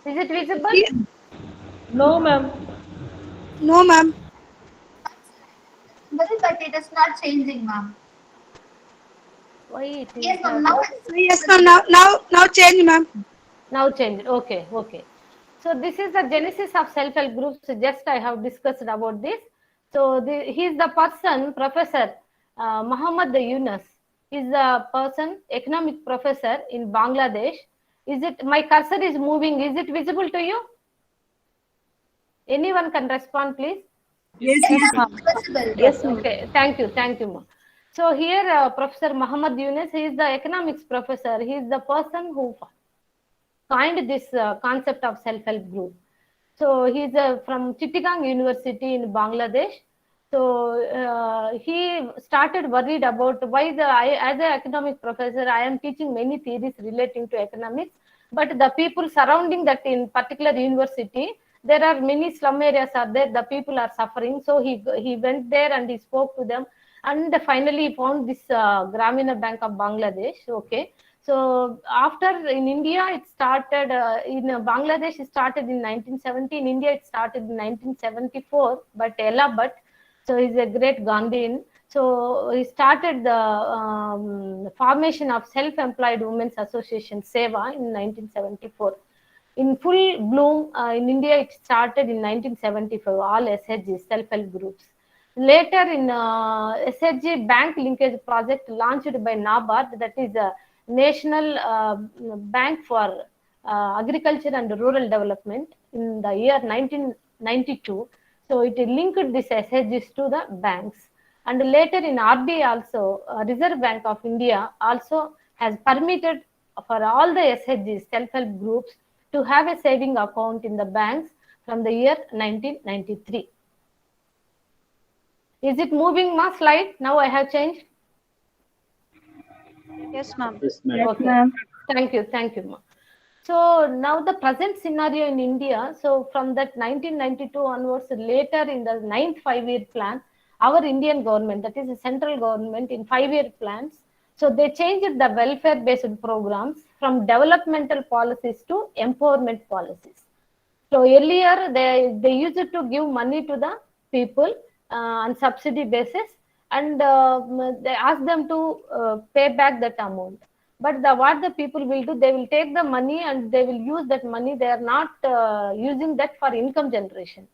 Is it visible? Ye- No, ma'am. No, ma'am. But it is not changing, ma'am. Why it is Yes, ma'am. Now having it's Yes, ma'am. visible. Now change, ma'am. now changed? Okay, okay. So this is the genesis of self-help groups. Just I have discussed about this. So he is the person, Professor Muhammad Yunus is the person, economic professor in Bangladesh. Is it, my cursor is moving? Is it visible to you? Anyone can respond, please. Yes, Yes, Yes, ma'am. ma'am. ma'am. It's visible. Yes, okay. Thank you, ma. So here, Professor Muhammad Yunus, he is the economics professor. He is the person who coined this concept of self-help group. So he's from Chittagong University in Bangladesh. So he started worried about why as an economic professor, I am teaching many theories relating to economics, but the people surrounding that in particular university, there are many slum areas are there. The people are suffering. So he went there and he spoke to them, and finally found this Gramina Bank of Bangladesh. Okay, so after in India, it started in Bangladesh. It started in 1970. In India, it started in 1974. But Ella Bhatt, so he's a great Gandhian. So he started the formation of Self-Employed Women's Association Seva in 1974. In full bloom in India, it started in 1975. All SHGs, self-help groups. Later, in SHG Bank Linkage Project launched by NABARD, that is a National Bank for Agriculture and Rural Development, in the year 1992. So it linked these SHGs to the banks. And later in RBI also, Reserve Bank of India also has permitted for all the SHGs, self-help groups, to have a saving account in the banks from the year 1993. Is it moving, ma slide? Now I have changed. Yes, ma'am. Yes, Yes, madam. Okay. ma'am. Thank you, ma. So now the present scenario in India. So from that 1992 onwards, later in the ninth five-year plan, our Indian government, that is the central government, in five-year plans. So they changed the welfare-based programs from developmental policies to empowerment policies. So earlier they used to give money to the people on subsidy basis, and they ask them to pay back that amount. But what the people will do, they will take the money and they will use that money. They are not using that for income generation.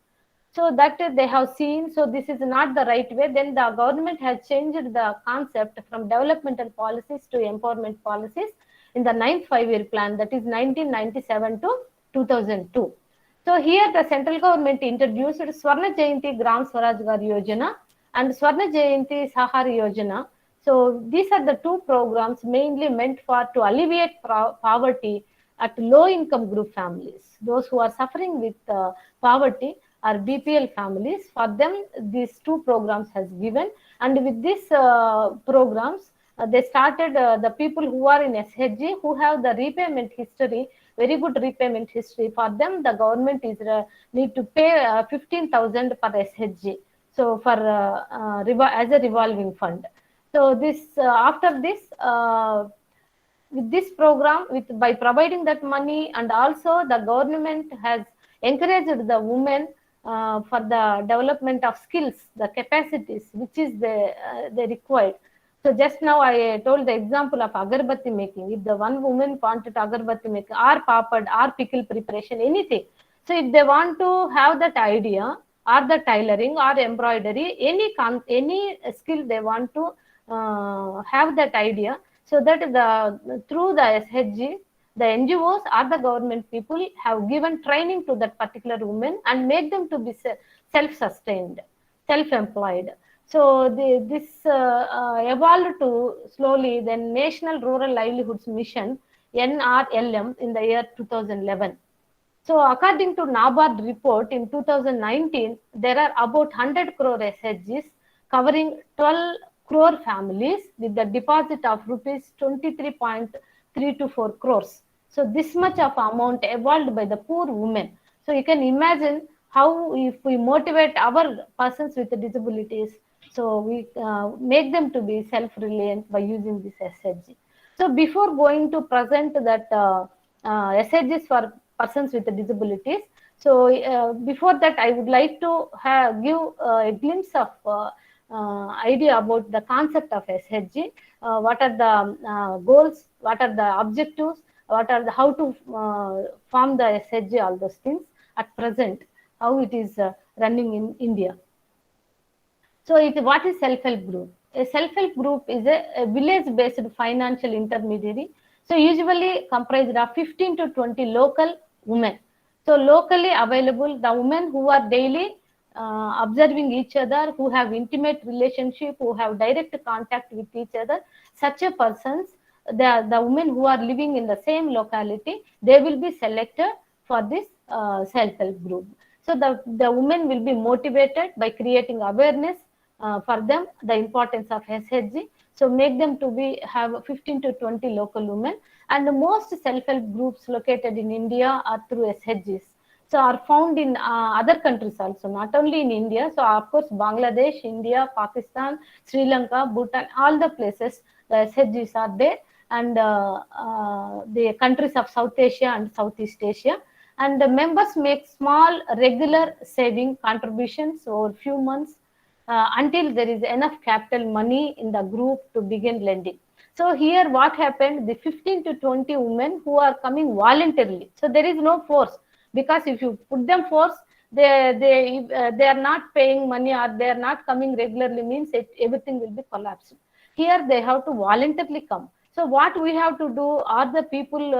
So that they have seen. So this is not the right way. Then the government has changed the concept from developmental policies to empowerment policies in the ninth five-year plan. That is 1997 to 2002. So here the central government introduced Swarna Jayanti Gram Swarajgar Yojana and Swarna Jayanti Sahar Yojana. So these are the two programs mainly meant for to alleviate poverty at low income group families. Those who are suffering with poverty are BPL families. For them, these two programs has given, and with these programs, they started the people who are in SHG who have the repayment history, very good repayment history. For them, the government is need to pay 15,000 per SHG. So for as a revolving fund. So this after this. With this program, by providing that money, and also the government has encouraged the women for the development of skills, the capacities which is they required. So just now I told the example of agarbatti making. If the one woman wanted agarbatti making or papad or pickle preparation, anything. So if they want to have that idea, or the tailoring or embroidery, any skill they want to have that idea, so that the through the SHG, the NGOs or the government people have given training to that particular woman and make them to be self-sustained, self-employed. So this evolved to slowly the National Rural Livelihoods Mission (NRLM) in the year 2011. So according to NABARD report in 2019, there are about 100 crore SHGs covering 12 crore families with the deposit of rupees 23.324 crores. So this much of amount evolved by the poor women. So you can imagine how if we motivate our persons with disabilities, so we make them to be self-reliant by using this SHG. So before going to present that SHGs for persons with disabilities. So before that, I would like to give a glimpse of idea about the concept of SHG. What are the goals? What are the objectives? What are the how to form the SHG? All those things at present, how it is running in India. So, what is self-help group? A self-help group is a village-based financial intermediary. So, usually comprised of 15 to 20 local women. So, locally available, the women who are daily observing each other, who have intimate relationship, who have direct contact with each other, such a persons, the women who are living in the same locality, they will be selected for this self-help group. So the women will be motivated by creating awareness for them the importance of SHG. So make them to be have 15 to 20 local women, and the most self-help groups located in India are through SHGs. So are found in other countries also, not only in India. So of course Bangladesh, India, Pakistan, Sri Lanka, Bhutan, all the places the SHGs are there, and the countries of South Asia and Southeast Asia. And the members make small regular saving contributions over few months until there is enough capital money in the group to begin lending. So here what happened, the 15 to 20 women who are coming voluntarily. So there is no force, because if you put them force, they are not paying money or they are not coming regularly, means everything will be collapsed. Here they have to voluntarily come. So what we have to do are the people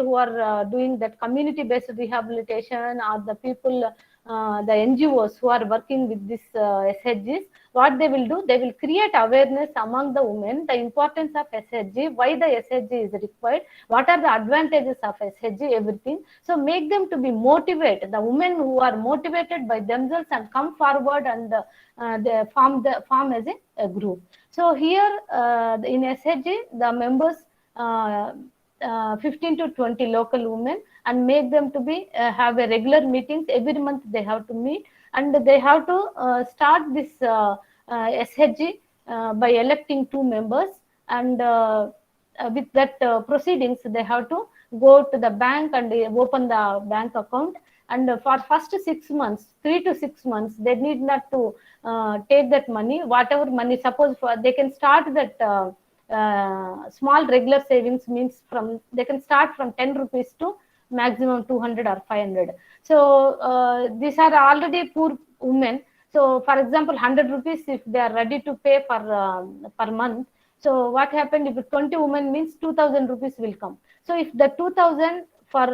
who are doing that community based rehabilitation, or the people the NGOs who are working with this SHGs. What they will do, they will create awareness among the women, the importance of SHG, why the SHG is required, what are the advantages of SHG, everything. So make them to be motivated, the women who are motivated by themselves and come forward, and they form as a group. So here in SHG, the members 15 to 20 local women, and make them to be have a regular meetings every month. They have to meet, and they have to start this SHG by electing 2 members, and with that proceedings, they have to go to the bank and open the bank account. And for first 6 months, 3 to 6 months, they need not to take that money, whatever money. Suppose they can start that small regular savings, means from they can start from 10 rupees to maximum 200 or 500. So these are already poor women. So for example, 100 rupees if they are ready to pay for per month. So what happened, if 20 women means 2000 rupees will come. So if the 2000 for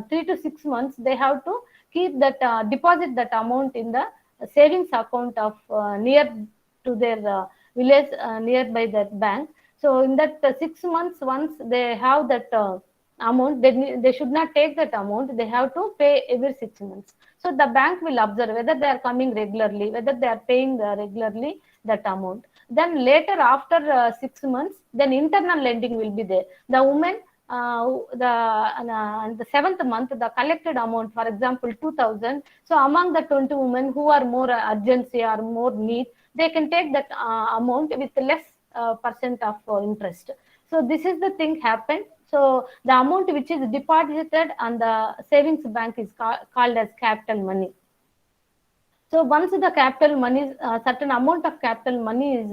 3 to 6 months, they have to keep that deposit that amount in the savings account of near to their village nearby that bank. So in that 6 months, once they have that amount, they should not take that amount. They have to pay every 6 months. So the bank will observe whether they are coming regularly, whether they are paying regularly that amount. Then later, after 6 months, then internal lending will be there. The woman the 7th month, the collected amount, for example 2000. So among the 20 women who are more urgency or more need, they can take that amount with less percent of interest. So this is the thing happened. So the amount which is deposited on the savings bank is called as capital money. So once the capital money, certain amount of capital money is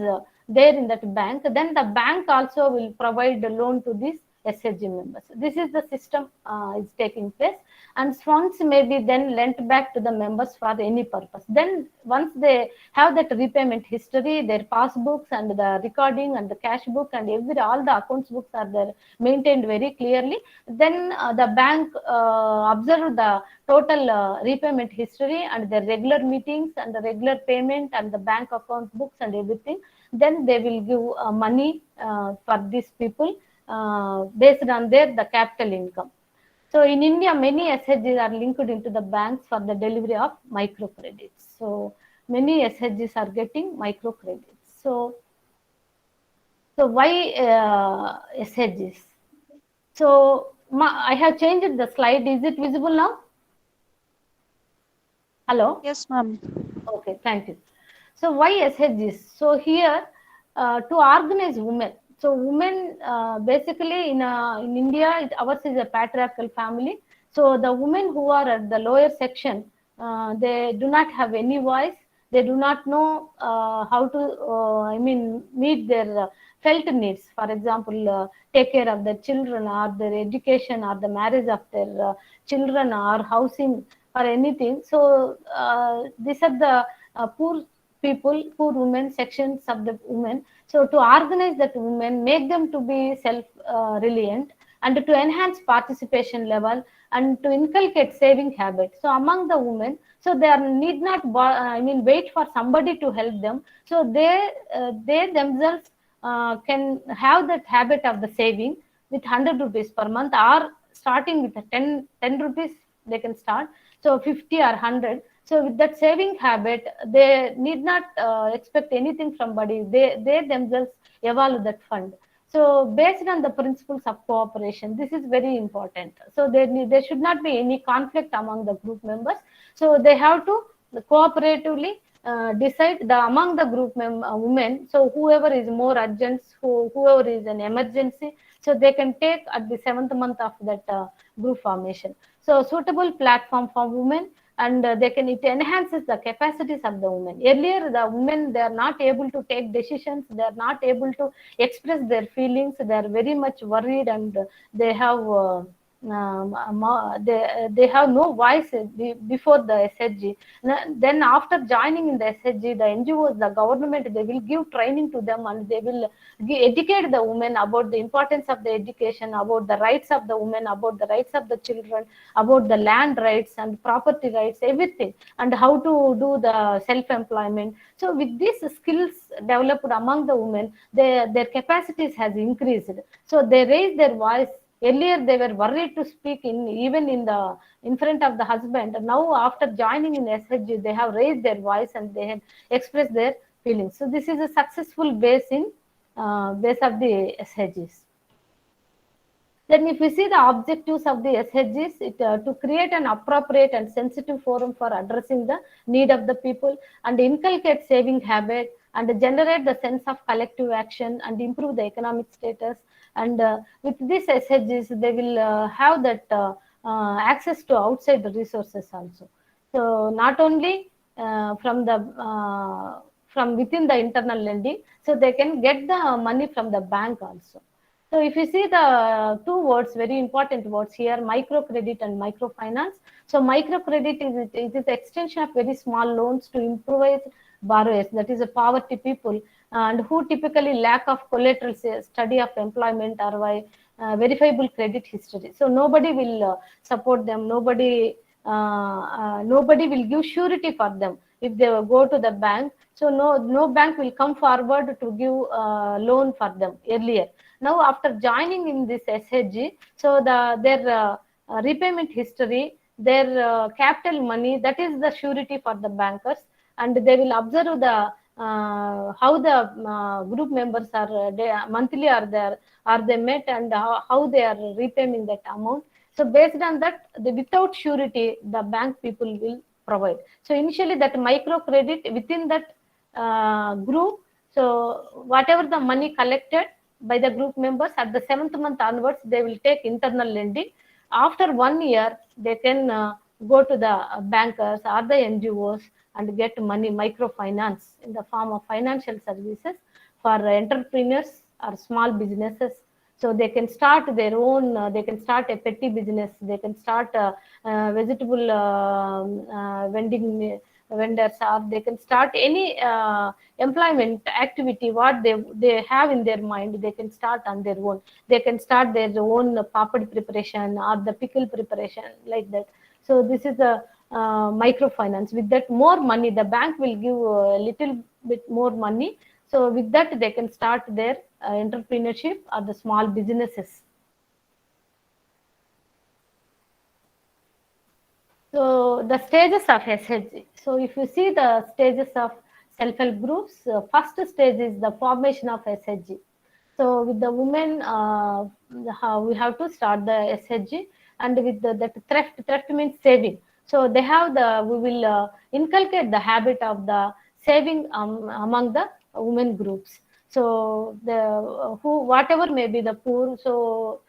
there in that bank, then the bank also will provide the loan to these SHG members. This is the system is taking place, and funds may be then lent back to the members for any purpose. Then once they have that repayment history, their passbooks and the recording and the cash book and all the accounts books are there maintained very clearly. Then the bank observe the total repayment history and the regular meetings and the regular payment and the bank account books and everything. Then they will give money for these people based on the capital income. So in India, many SHGs are linked into the banks for the delivery of microcredits. So many SHGs are getting microcredits. So why SHGs? So I have changed the slide. Is it visible now? Hello? Yes, ma'am. Okay, thank you. So why SHGs? So here to organize women. So women, basically in India, ours is a patriarchal family. So the women who are at the lower section, they do not have any voice. They do not know how to, meet their felt needs. For example, take care of their children, or their education, or the marriage of their children, or housing, or anything. So these are the poor people, poor women, sections of the women. So to organize that women, make them to be self-reliant, and to enhance participation level, and to inculcate saving habits. So among the women, so they are need not wait for somebody to help them. So they themselves can have that habit of the saving with 100 rupees per month, or starting with a 10 rupees they can start, so 50 or 100. So with that saving habit, they need not expect anything from somebody. They themselves evolve that fund. So based on the principles of cooperation, this is very important. So there should not be any conflict among the group members. So they have to cooperatively decide among the group women. So whoever is more urgent, whoever is an emergency, so they can take at the 7th month of that group formation. So suitable platform for women, and it enhances the capacities of the women. Earlier, the women, they are not able to take decisions, they are not able to express their feelings, they are very much worried, and they have they have no voice before the SHG. Then after joining in the SHG, the NGOs, the government, they will give training to them, and they will educate the women about the importance of the education, about the rights of the women, about the rights of the children, about the land rights and property rights, everything, and how to do the self-employment. So with these skills developed among the women, their capacities has increased. So they raise their voice. Earlier, they were worried to speak even in front of the husband. Now, after joining in SHG, they have raised their voice and they have expressed their feelings. So this is a successful base of the SHGs. Then if we see the objectives of the SHGs, to create an appropriate and sensitive forum for addressing the need of the people, and inculcate saving habit, and generate the sense of collective action, and improve the economic status. And with these SHGs, they will have that access to outside resources also. So not only from within the internal lending, so they can get the money from the bank also. So if you see the two words, very important words here, microcredit and microfinance. So microcredit is the extension of very small loans to improvise borrowers, that is a poverty people, and who typically lack of collateral, study of employment, or verifiable credit history. So nobody will support them. Nobody will give surety for them if they go to the bank. So no bank will come forward to give loan for them earlier. Now, after joining in this SHG, so their repayment history, their capital money, that is the surety for the bankers, and they will observe the how the group members are monthly are they met, and how they are repaying that amount. So based on that, without surety, the bank people will provide. So initially, that microcredit within that group, so whatever the money collected by the group members, at the 7th month onwards, they will take internal lending. After 1 year, they can go to the bankers or the NGOs and get money, microfinance, in the form of financial services for entrepreneurs or small businesses. So they can start their own, they can start a petty business, they can start vegetable vendors, or they can start any employment activity what they have in their mind. They can start on their own. They can start their own papad preparation or the pickle preparation, like that. So this is a microfinance. With that more money, the bank will give a little bit more money. So with that, they can start their entrepreneurship or the small businesses. So the stages of SHG. So if you see the stages of self-help groups, first stage is the formation of SHG. So with the women, we have to start the SHG, and with that thrift means saving. So they have we will inculcate the habit of the saving among the women groups. So the whatever may be the poor, so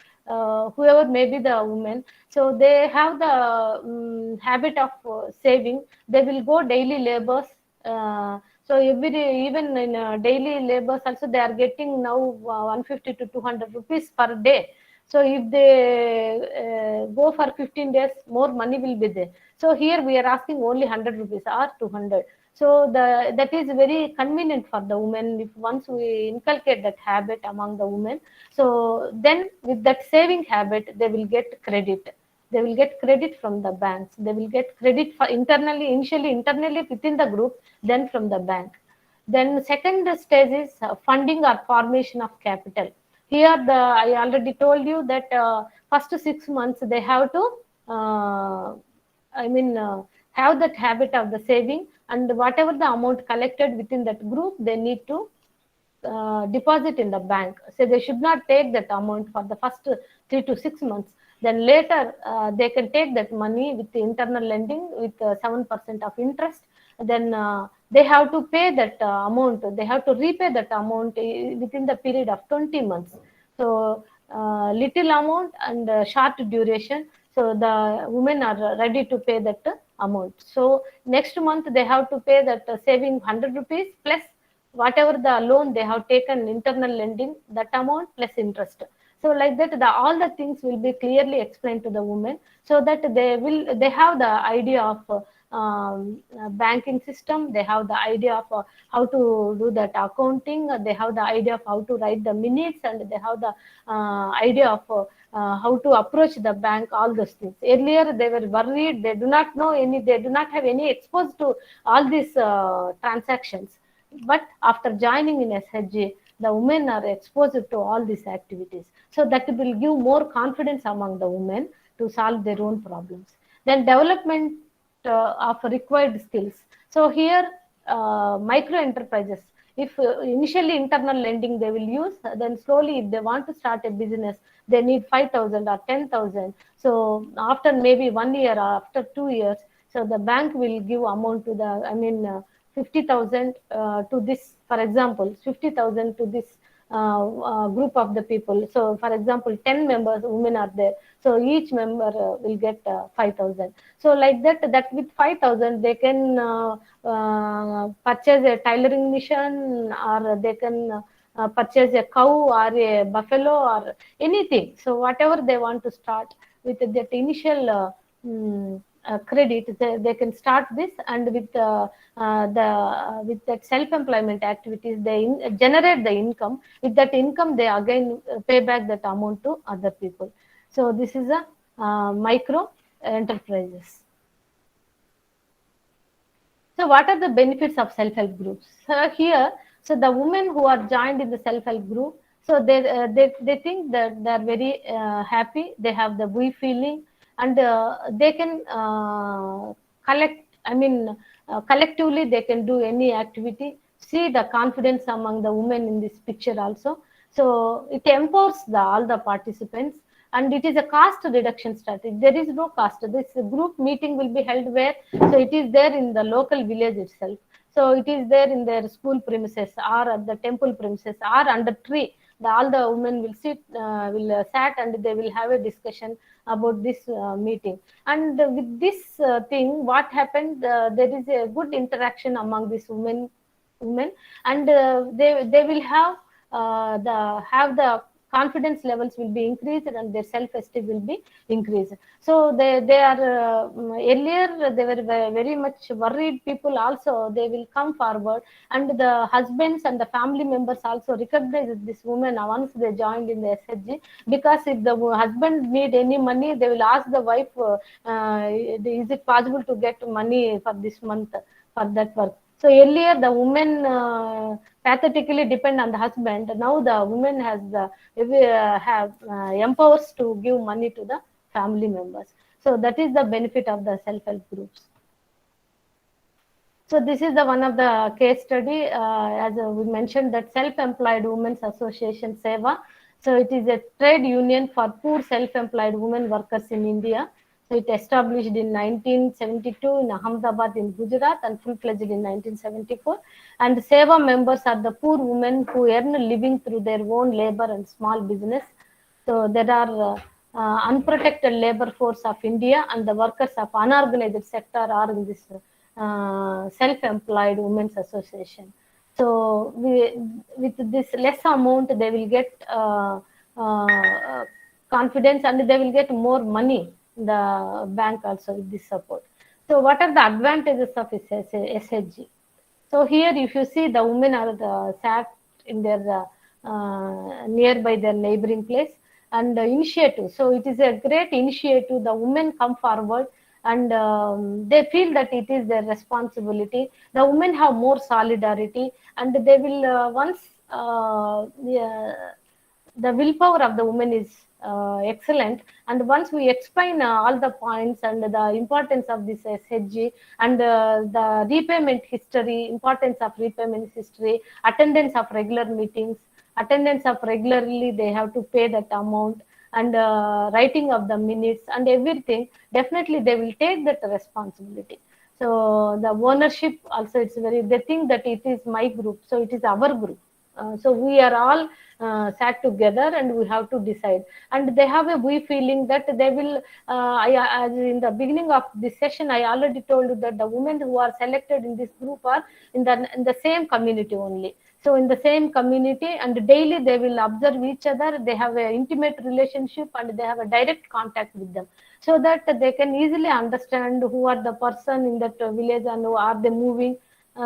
whoever may be the women, so they have the habit of saving. They will go daily labors. So even in daily labors also they are getting now 150 to 200 rupees per day. So if they go for 15 days, more money will be there. So here we are asking only 100 rupees or 200. So that is very convenient for the women if once we inculcate that habit among the women. So then with that saving habit, they will get credit. They will get credit from the banks. They will get credit for initially internally within the group, then from the bank. Then second stage is funding or formation of capital. Here I already told you that first 6 months they have to I mean have that habit of the saving, and whatever the amount collected within that group they need to deposit in the bank. So they should not take that amount for the first 3 to 6 months. Then later they can take that money with the internal lending with 7% of interest. Then they have to pay that amount. They have to repay that amount within the period of 20 months. So little amount and short duration. So the women are ready to pay that amount. So next month they have to pay that saving 100 rupees plus whatever the loan they have taken internal lending, that amount plus interest. So like that all the things will be clearly explained to the women, so that they have the idea of banking system. They have the idea of how to do that accounting. They have the idea of how to write the minutes, and they have the idea of how to approach the bank, all those things. Earlier they were worried, they do not know any, they do not have any exposed to all these transactions. But after joining in SHG, the women are exposed to all these activities. So that will give more confidence among the women to solve their own problems. Then development of required skills. So here, micro enterprises, if initially internal lending they will use, then slowly if they want to start a business, they need 5,000 or 10,000. So after maybe 1 year or after 2 years, so the bank will give amount to the, 50,000 to this, for example, 50,000 to this group of the people. So, for example, 10 members, women are there. So each member will get 5,000. So like that with 5,000, they can purchase a tailoring machine, or they can purchase a cow or a buffalo or anything. So whatever they want to start with that initial credit, they can start this, and with that self-employment activities, they generate the income. With that income, they again pay back that amount to other people. So this is a micro enterprises. So what are the benefits of self-help groups? So here, so the women who are joined in the self-help group, so they think that they are very happy. They have the we feeling, and they can collect. Collectively they can do any activity. See the confidence among the women in this picture also. So it empowers all the participants, and it is a cost reduction strategy. There is no cost. This group meeting will be held where? So it is there in the local village itself. So it is there in their school premises, or at the temple premises, or under tree. All the women will sat, and they will have a discussion about this meeting. And with this thing, what happened? There is a good interaction among these women, and they will have the confidence levels will be increased, and their self-esteem will be increased. So they are earlier they were very much worried people also, they will come forward, and the husbands and the family members also recognize this woman once they joined in the SHG, because if the husband need any money, they will ask the wife, is it possible to get money for this month for that work. So earlier the women pathetically depend on the husband. Now the woman has empowers to give money to the family members. So that is the benefit of the self-help groups. So this is the one of the case study, as we mentioned, that Self-Employed Women's Association SEVA. So it is a trade union for poor self-employed women workers in India. So it established in 1972 in Ahmedabad in Gujarat and full-fledged in 1974. And Seva members are the poor women who earn a living through their own labor and small business. So there are unprotected labor force of India and the workers of unorganized sector are in this self-employed women's association. So with this less amount, they will get confidence and they will get more money in the bank also with this support. So what are the advantages of SHG? So here, if you see, the women are sat in their nearby their neighboring place and initiative. So it is a great initiative. The women come forward and they feel that it is their responsibility. The women have more solidarity and they will once the willpower of the woman is excellent. And once we explain all the points and the importance of this SHG and the repayment history, importance of repayment history, attendance of regular meetings, attendance of regularly they have to pay that amount, and writing of the minutes and everything, definitely they will take that responsibility. So the ownership also, it's very, they think that it is my group, so it is our group. So we are all sat together and we have to decide. And they have a we feeling that they will, as in the beginning of this session, I already told you that the women who are selected in this group are in the same community only. So in the same community and daily they will observe each other. They have an intimate relationship and they have a direct contact with them, so that they can easily understand who are the person in that village and who are they moving.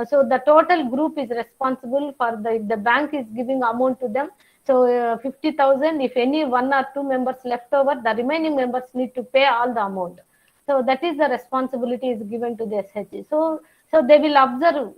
So the total group is responsible for if the bank is giving amount to them. So 50,000, if any one or two members left over, the remaining members need to pay all the amount. So that is the responsibility is given to the SHG. So they will observe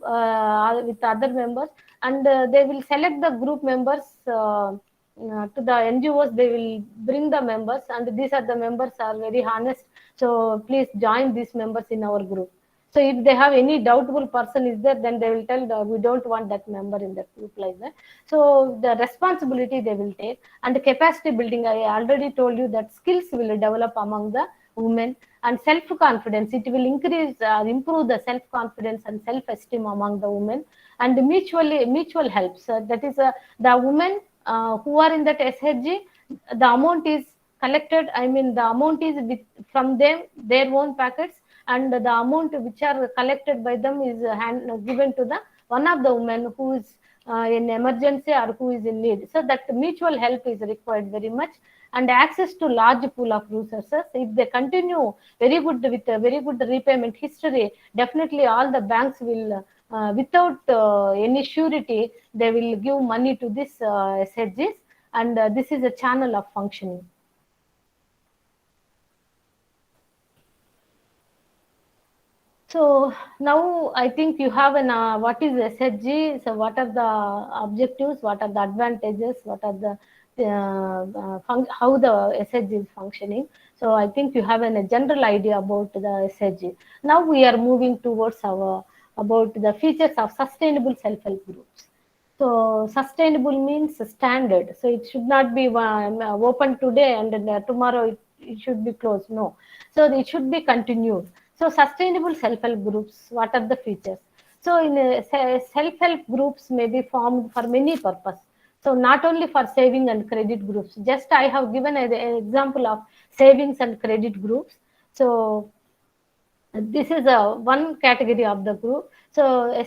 with other members and they will select the group members to the NGOs. They will bring the members and these are the members are very honest. So please join these members in our group. So if they have any doubtful person is there, then they will tell we don't want that member in that group, like that. So the responsibility they will take. And the capacity building, I already told you that skills will develop among the women, and self-confidence, it will increase, improve the self-confidence and self-esteem among the women, and mutual helps. That is the women who are in that SHG, the amount is collected. I mean, the amount is from them, their own packets, and the amount which are collected by them is given to the one of the women who is in emergency or who is in need. So that mutual help is required very much, and access to large pool of resources. If they continue very good with a very good repayment history, definitely all the banks will without any surety they will give money to this SHGs, and this is a channel of functioning. So now I think you have an what is SHG, so what are the objectives, what are the advantages, what are the how the SHG is functioning. So I think you have a general idea about the SHG. Now we are moving towards about the features of sustainable self-help groups. So sustainable means standard. So it should not be open today and tomorrow it should be closed. No. So it should be continued. So sustainable self-help groups, what are the features? So in self-help groups may be formed for many purposes. So not only for saving and credit groups. Just I have given an example of savings and credit groups. So this is one category of the group. So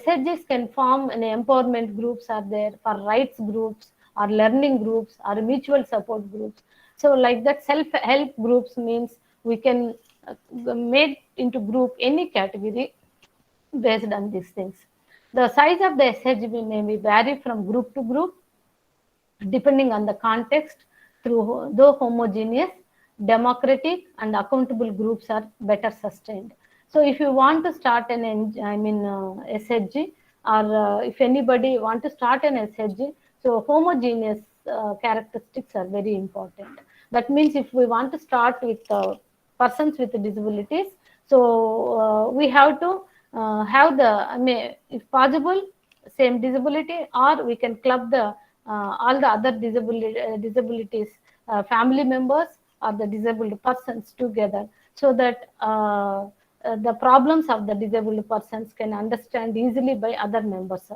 SHGs can form an empowerment groups are there, for rights groups or learning groups or mutual support groups. So like that, self-help groups means we can make into group any category based on these things. The size of the SHG may vary from group to group depending on the context. Through though homogeneous, democratic and accountable groups are better sustained. So if you want to start an SHG, or if anybody want to start an SHG, so homogeneous characteristics are very important. That means if we want to start with persons with disabilities, so we have to have the, if possible, same disability, or we can club the all the other disabilities, family members or the disabled persons together. so that the problems of the disabled persons can understand easily by other members.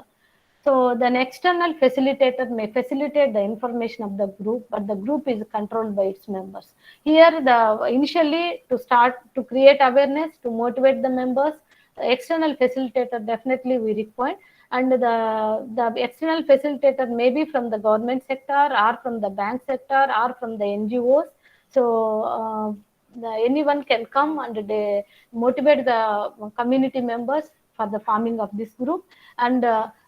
So the external facilitator may facilitate the information of the group, but the group is controlled by its members. Here, the initially to start to create awareness, to motivate the members, the external facilitator definitely we require, and the external facilitator may be from the government sector or from the bank sector or from the NGOs. So anyone can come and they motivate the community members for the forming of this group, and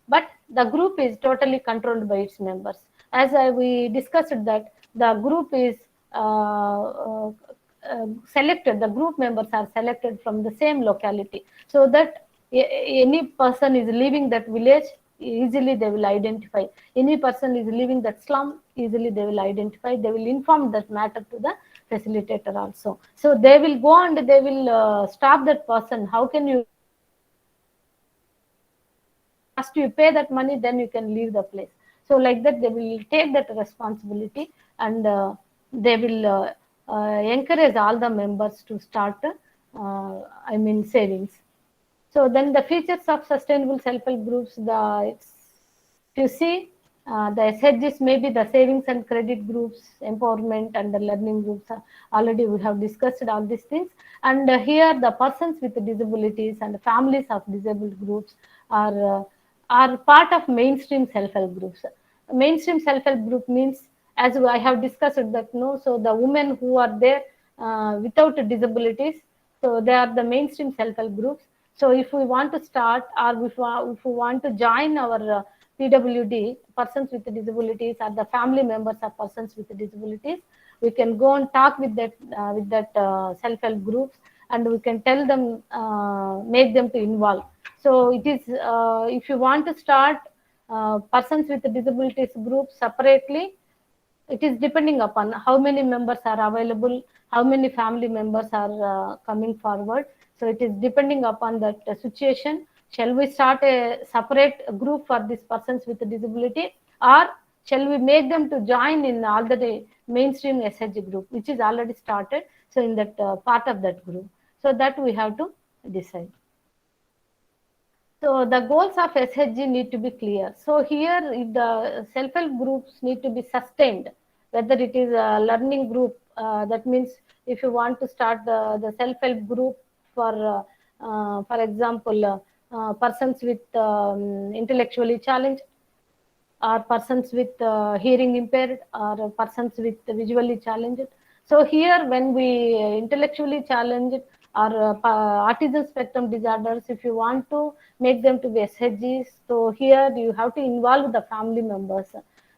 but the group is totally controlled by its members. As we discussed that the group is selected, the group members are selected from the same locality, so that any person is leaving that village, easily they will identify. Any person is leaving that slum, easily they will identify. They will inform that matter to the facilitator also. So they will go and they will stop that person. How can you? First you pay that money, then you can leave the place. So like that, they will take that responsibility, and they will encourage all the members to start, savings. So then the features of sustainable self-help groups, if you see, the SHGs may be the savings and credit groups, empowerment and the learning groups. Already we have discussed all these things. And here the persons with disabilities and families of disabled groups are part of mainstream self-help groups. Mainstream self-help group means, as I have discussed that, no, so the women who are there without disabilities, so they are the mainstream self-help groups. So if we want to start, or if we want to join our PWD, persons with disabilities, or the family members of persons with disabilities, we can go and talk with that self-help groups, and we can tell them, make them to involve. So it is, if you want to start persons with disabilities group separately, it is depending upon how many members are available, how many family members are coming forward. So it is depending upon that situation. Shall we start a separate group for these persons with disability, or shall we make them to join in all the mainstream SHG group, which is already started? So in that part of that group, so that we have to decide. So the goals of SHG need to be clear. So here, if the self-help groups need to be sustained, whether it is a learning group, that means if you want to start the self-help group for example, persons with intellectually challenged, or persons with hearing impaired, or persons with visually challenged. So here, when we intellectually challenged or autism spectrum disorders, if you want to make them to be SHGs, so here you have to involve the family members.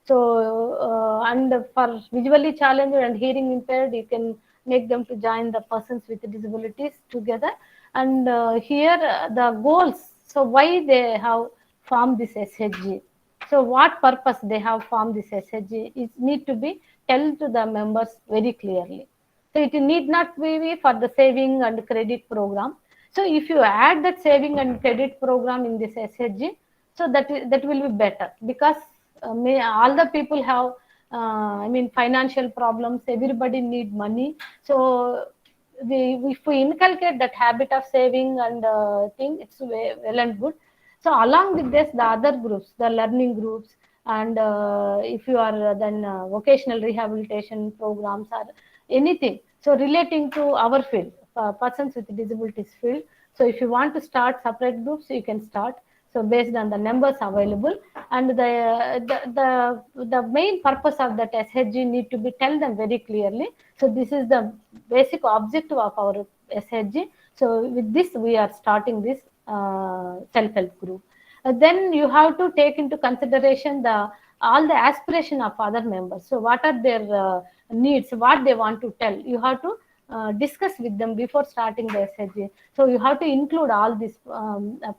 So and for visually challenged and hearing impaired, you can make them to join the persons with disabilities together. And here the goals. So why they have formed this SHG? So what purpose they have formed this SHG is need to be tell to the members very clearly. So it need not be for the saving and credit program. So if you add that saving and credit program in this SHG, so that will be better, because all the people have financial problems. Everybody need money. So if we inculcate that habit of saving and thing, it's well and good. So along with this, the other groups, the learning groups, and if you are then vocational rehabilitation programs or anything, so relating to our field, persons with disabilities field. So if you want to start separate groups, you can start. So based on the numbers available, and the main purpose of that SHG need to be tell them very clearly. So this is the basic objective of our SHG. So with this, we are starting this self-help group. Then you have to take into consideration all the aspiration of other members. So what are their needs, what they want to tell. You have to discuss with them before starting the SHG. So you have to include all these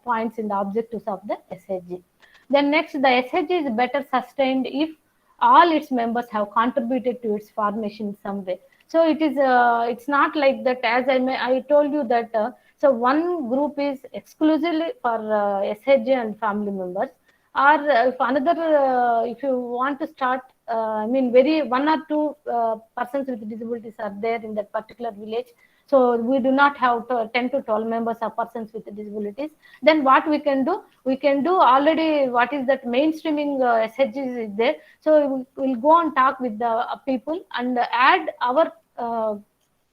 points in the objectives of the SHG. Then next, the SHG is better sustained if all its members have contributed to its formation in some way. So it is it's not like that, as I told you that so one group is exclusively for SHG and family members, or if another if you want to start very one or two persons with disabilities are there in that particular village, So we do not have 10 to 12 members of persons with disabilities. Then what we can do? We can do already what is that mainstreaming SHGs is there. So we'll go and talk with the people and add our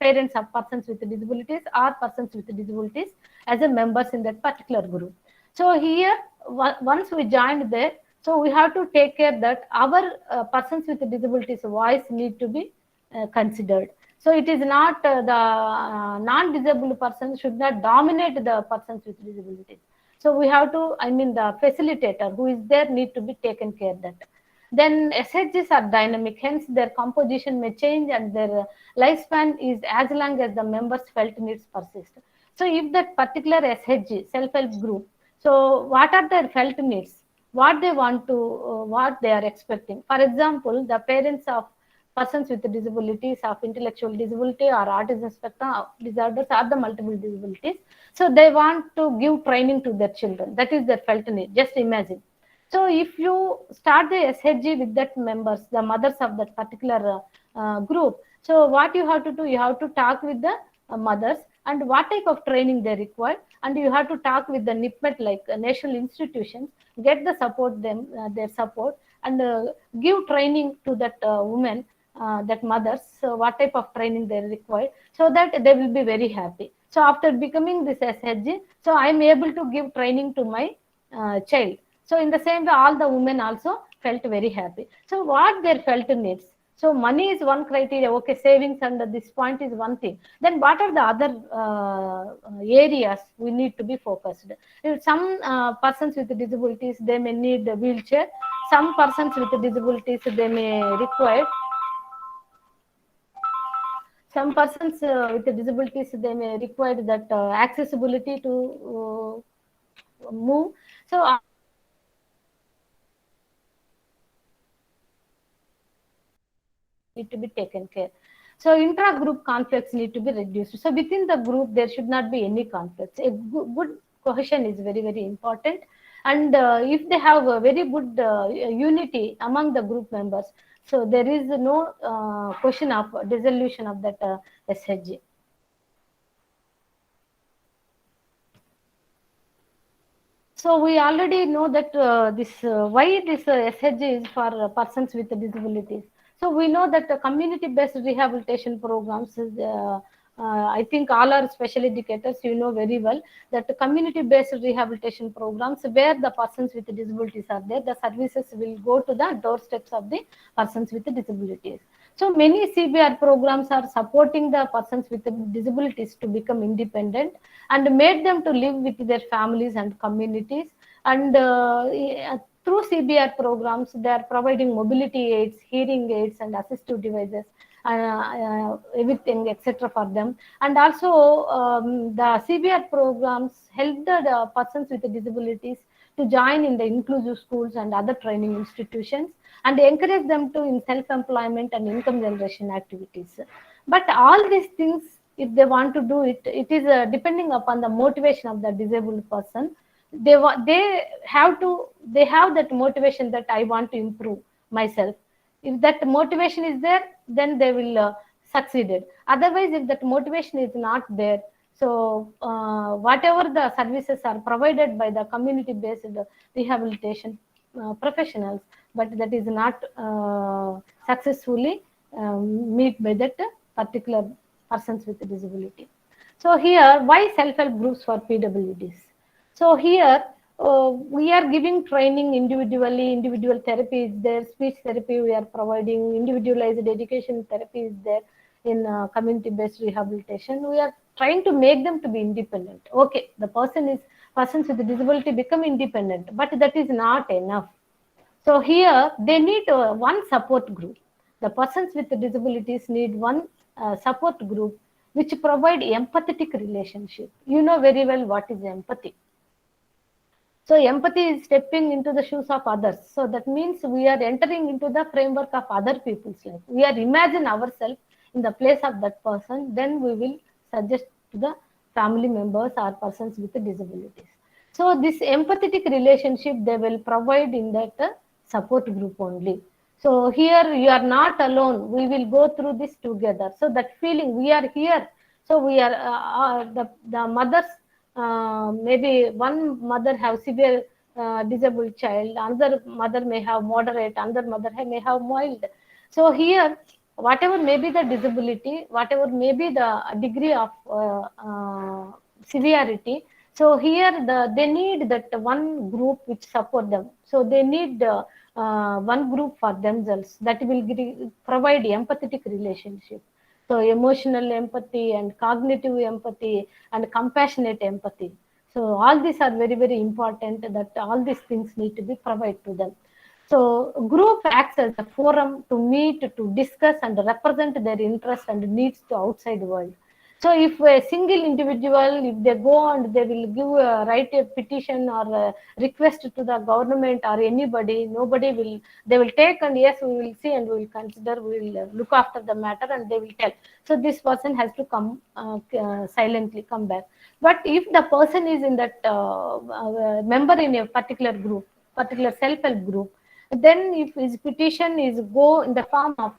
parents of persons with disabilities or persons with disabilities as a members in that particular group. So here, once we joined there, so we have to take care that our persons with disabilities voice need to be considered. So it is not the non-disabled persons should not dominate the persons with disabilities. So we have to, I mean, the facilitator who is there need to be taken care of that. Then SHGs are dynamic, hence their composition may change and their lifespan is as long as the members' felt needs persist. So if that particular SHG, self-help group, so what are their felt needs? What they want to, what they are expecting. For example, the parents of persons with disabilities, of intellectual disability or autism spectrum disorders or the multiple disabilities. So they want to give training to their children. That is their felt need. Just imagine. So if you start the SHG with that members, the mothers of that particular group, so what you have to do, you have to talk with the mothers and what type of training they require, and you have to talk with the NIPMET like national institutions, get the support them, their support, and give training to that women, that mothers, so what type of training they require, so that they will be very happy. So after becoming this SHG, so I am able to give training to my child. So in the same way, all the women also felt very happy. So what their felt needs? So money is one criteria. Okay, savings under this point is one thing. Then what are the other areas we need to be focused? If some persons with disabilities, they may need a wheelchair. Some persons with disabilities, they may require. Some persons with disabilities, they may require that accessibility to move. So need to be taken care. So intra-group conflicts need to be reduced. So within the group, there should not be any conflicts. A good cohesion is very, very important. And if they have a very good unity among the group members, so there is no question of dissolution of that SHG. So we already know that why this SHG is for persons with disabilities. So we know that the community-based rehabilitation programs is, I think all are special educators, you know very well that the community-based rehabilitation programs where the persons with disabilities are there, the services will go to the doorsteps of the persons with disabilities. So many CBR programs are supporting the persons with disabilities to become independent and made them to live with their families and communities. And through CBR programs, they are providing mobility aids, hearing aids, and assistive devices, everything, etc. for them. And also, the CBR programs help the persons with disabilities to join in the inclusive schools and other training institutions and encourage them to in self-employment and income generation activities. But all these things, if they want to do it, it is depending upon the motivation of the disabled person. They have that motivation that I want to improve myself. If that motivation is there, then they will succeed it. Otherwise, if that motivation is not there, so whatever the services are provided by the community-based rehabilitation professionals, but that is not successfully met by that particular persons with disability. So here, why self-help groups for PWDs? So here, we are giving training individually, individual therapy is there, speech therapy we are providing, individualized education therapy is there in community-based rehabilitation. We are trying to make them to be independent. Okay, the persons with disability become independent, but that is not enough. So here they need one support group. The persons with disabilities need one support group which provide empathetic relationship. You know very well what is empathy. So empathy is stepping into the shoes of others. So that means we are entering into the framework of other people's life. We are imagine ourselves in the place of that person. Then we will suggest to the family members or persons with disabilities. So this empathetic relationship they will provide in that support group only. So here you are not alone. We will go through this together. So that feeling we are here So we are the mothers, maybe one mother have severe disabled child, another mother may have moderate, another mother may have mild. So here, whatever may be the disability, whatever may be the degree of severity, so here they need that one group which support them. So they need one group for themselves that will provide empathetic relationship. So emotional empathy and cognitive empathy and compassionate empathy. So all these are very, very important, that all these things need to be provided to them. So group acts as a forum to meet, to discuss and represent their interests and needs to outside world. So if a single individual, if they go and they will give write a petition or a request to the government or anybody, nobody will, they will take and yes, we will see and we will consider, we will look after the matter and they will tell. So this person has to come silently come back. But if the person is in that member in a particular group, particular self-help group, then if his petition is go in the form of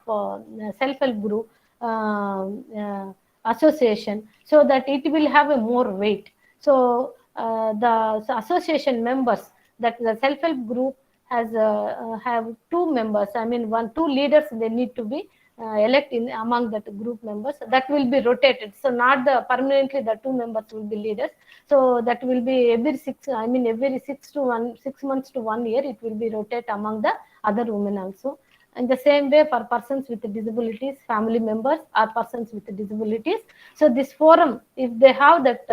self-help group, uh, uh, association, so that it will have a more weight. So the association members, that the self-help group has have two members, I mean two leaders, they need to be elect in among that group members, that will be rotated. So not the permanently the two members will be leaders. So that will be every every 6 months to 1 year, it will be rotate among the other women also. In the same way, for persons with disabilities, family members or persons with disabilities. So this forum, if they have that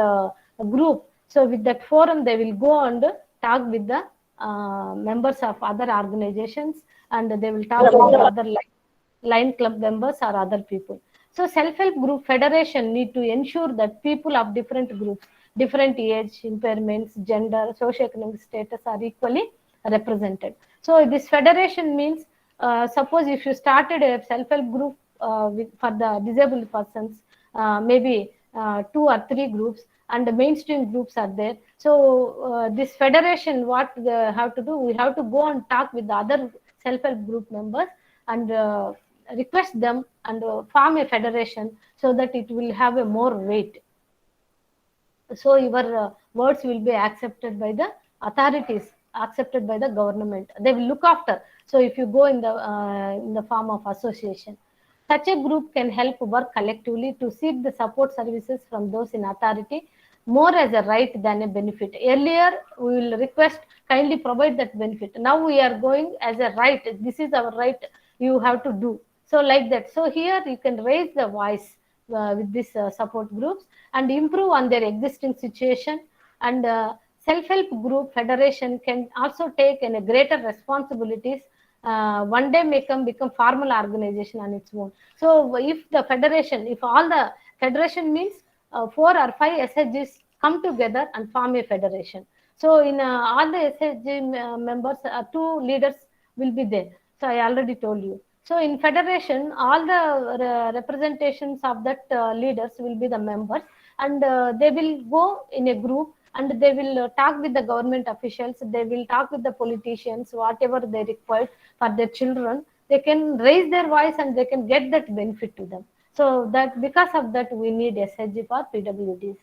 group, so with that forum, they will go and talk with the members of other organizations, and they will talk with the other line club members or other people. So self-help group federation need to ensure that people of different groups, different age, impairments, gender, socioeconomic status are equally represented. So this federation means, suppose if you started a self-help group for the disabled persons, maybe 2 or 3 groups, and the mainstream groups are there. So this federation, what they have to do, we have to go and talk with the other self-help group members and request them and form a federation, so that it will have a more weight. So your words will be accepted by the authorities, accepted by the government, they will look after. So if you go in the form of association, such a group can help work collectively to seek the support services from those in authority, more as a right than a benefit. Earlier we will request, kindly provide that benefit, now we are going as a right, this is our right, you have to do. So like that, so here you can raise the voice with these support groups and improve on their existing situation. And self-help group federation can also take in a greater responsibilities. One day may become formal organization on its own. So if the federation, if all the federation means 4 or 5 SHGs come together and form a federation. So in all the SHG members, 2 leaders will be there. So I already told you. So in federation, all the representations of that leaders will be the members, and they will go in a group and they will talk with the government officials. They will talk with the politicians, whatever they require for their children. They can raise their voice and they can get that benefit to them. So that because of that, we need SHG for PWDs.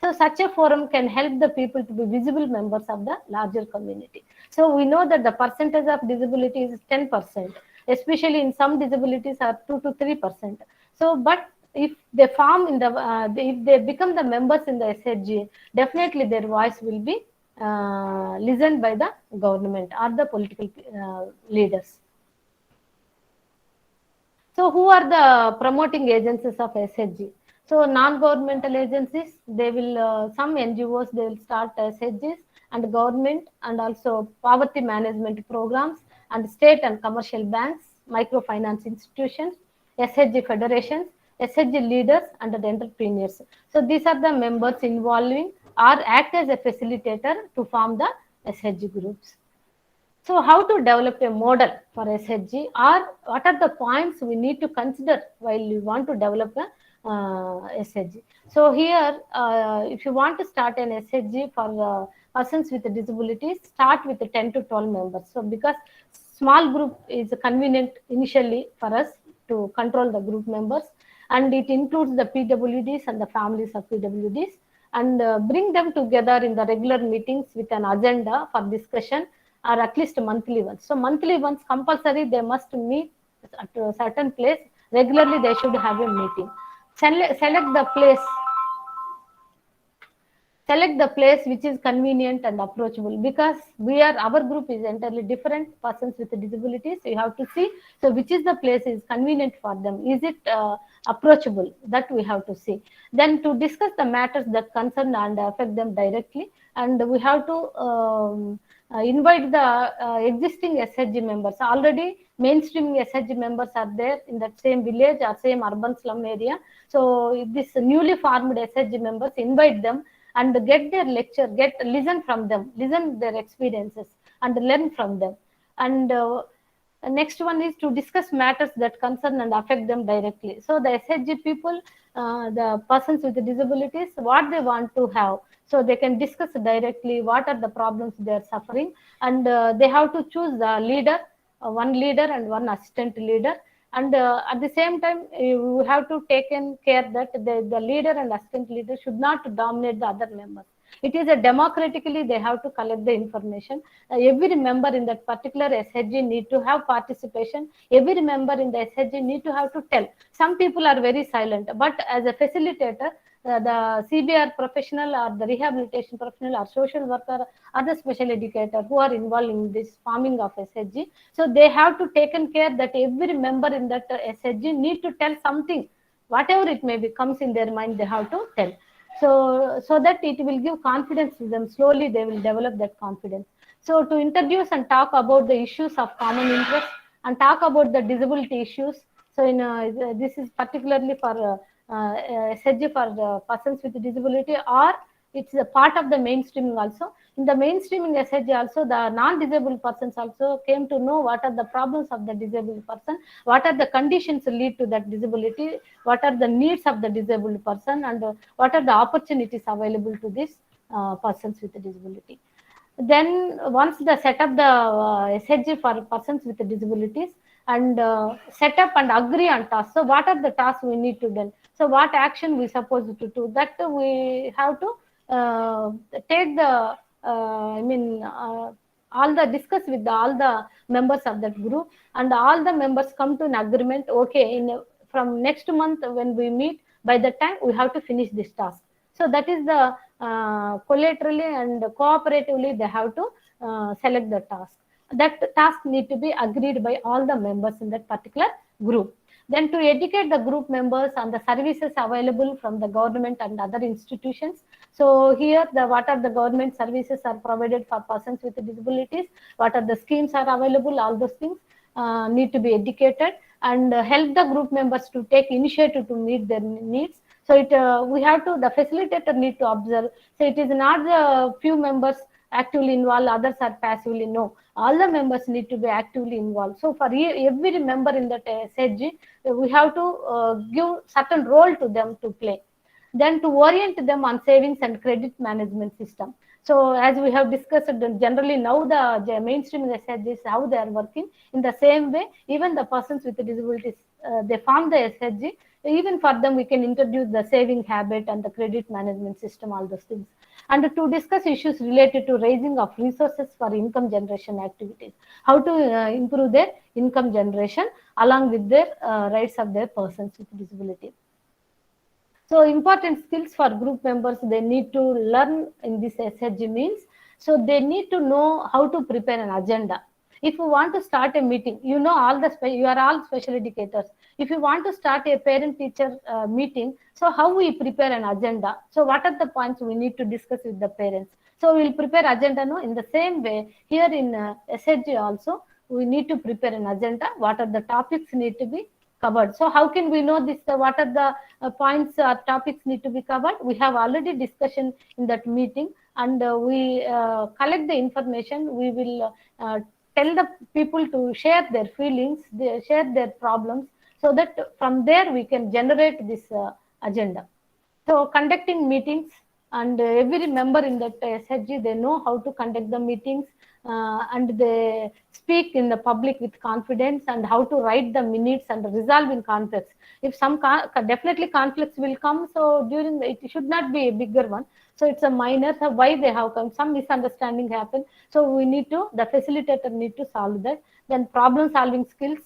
So such a forum can help the people to be visible members of the larger community. So we know that the percentage of disability is 10%, especially in some disabilities are 2 to 3%. So, but if they form in the, if they become the members in the SHG, definitely their voice will be listened by the government or the political leaders. So who are the promoting agencies of SHG? So non-governmental agencies, they will, some NGOs, they will start SHGs, and government, and also poverty management programs, and state and commercial banks, microfinance institutions, SHG federations, SHG leaders, and the entrepreneurs. So these are the members involving or act as a facilitator to form the SHG groups. So how to develop a model for SHG, or what are the points we need to consider while you want to develop a SHG? So here, if you want to start an SHG for persons with disabilities, start with 10 to 12 members. So because small group is convenient initially for us to control the group members, and it includes the PWDs and the families of PWDs, and bring them together in the regular meetings with an agenda for discussion, or at least monthly ones. So monthly ones compulsory, they must meet at a certain place. Regularly they should have a meeting. Select the place, select the place which is convenient and approachable, because our group is entirely different persons with disabilities. So you have to see, so which is the place is convenient for them, is it approachable, that we have to see. Then to discuss the matters that concern and affect them directly, and we have to invite the existing SHG members. Already mainstreaming SHG members are there in that same village or same urban slum area. So this newly formed SHG members, invite them and get their lecture, listen from them, listen their experiences and learn from them. And next one is to discuss matters that concern and affect them directly. So the SHG people, the persons with disabilities, what they want to have, so they can discuss directly what are the problems they are suffering, and they have to choose the leader, one leader and one assistant leader. And at the same time, you have to take care that the leader and assistant leader should not dominate the other members. It is a democratically they have to collect the information. Every member in that particular SHG need to have participation. Every member in the SHG need to have to tell. Some people are very silent, but as a facilitator, the CBR professional or the rehabilitation professional or social worker or the special educator who are involved in this forming of SHG, so they have to taken care that every member in that SHG need to tell something, whatever it may be comes in their mind, they have to tell. So that it will give confidence to them. Slowly they will develop that confidence. So to introduce and talk about the issues of common interest and talk about the disability issues. So this is particularly for SHG for the persons with disability, or it's a part of the mainstreaming also. In the mainstreaming SHG also, the non-disabled persons also came to know what are the problems of the disabled person, what are the conditions lead to that disability, what are the needs of the disabled person, and what are the opportunities available to these persons with disability. Then once the set up the SHG for persons with disabilities, and set up and agree on tasks. So what are the tasks we need to do? So what action we supposed to do? That we have to take the all the discuss with all the members of that group, and all the members come to an agreement. Okay, from next month when we meet, by the time we have to finish this task. So that is the collaterally and cooperatively they have to select the task. That task need to be agreed by all the members in that particular group. Then to educate the group members on the services available from the government and other institutions. So here what are the government services are provided for persons with disabilities, what are the schemes are available, all those things need to be educated, and help the group members to take initiative to meet their needs. So we have to, the facilitator need to observe. So it is not the few members actively involved, others are passively. No, all the members need to be actively involved. So for every member in that SHG, we have to give certain role to them to play. Then to orient them on savings and credit management system. So as we have discussed, generally now the mainstream SHGs, how they are working, in the same way, even the persons with disabilities, they form the SHG. Even for them, we can introduce the saving habit and the credit management system, all those things. And to discuss issues related to raising of resources for income generation activities, how to improve their income generation along with their rights of their persons with disability. So important skills for group members they need to learn in this SHG means, so they need to know how to prepare an agenda. If you want to start a meeting, you know you are all special educators. If you want to start a parent-teacher meeting, so how we prepare an agenda? So what are the points we need to discuss with the parents? So we'll prepare agenda. No, in the same way here in SHG also we need to prepare an agenda. What are the topics need to be covered? So how can we know this? What are the points or topics need to be covered? We have already discussion in that meeting, and we collect the information. We will tell the people to share their feelings, share their problems, so that from there we can generate this agenda. So conducting meetings, and every member in that SHG, they know how to conduct the meetings. and they speak in the public with confidence, and how to write the minutes and resolve in conflicts. If some definitely conflicts will come, so during it should not be a bigger one. So it's a minor. So why they have come? Some misunderstanding happen. So we need to, the facilitator need to solve that. Then problem solving skills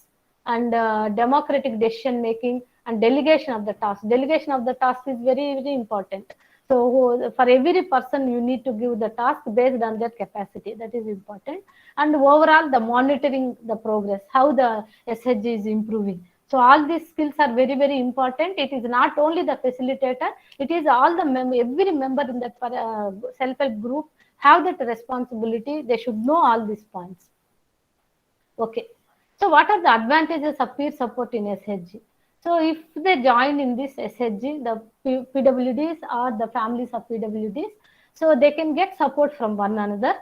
and democratic decision making and delegation of the task. Delegation of the task is very, very important. So for every person, you need to give the task based on their capacity. That is important. And overall, the monitoring the progress, how the SHG is improving. So all these skills are very, very important. It is not only the facilitator, it is all the every member in that self-help group have that responsibility. They should know all these points. Okay. So what are the advantages of peer support in SHG? So if they join in this SHG, the PWDs or the families of PWDs, so they can get support from one another.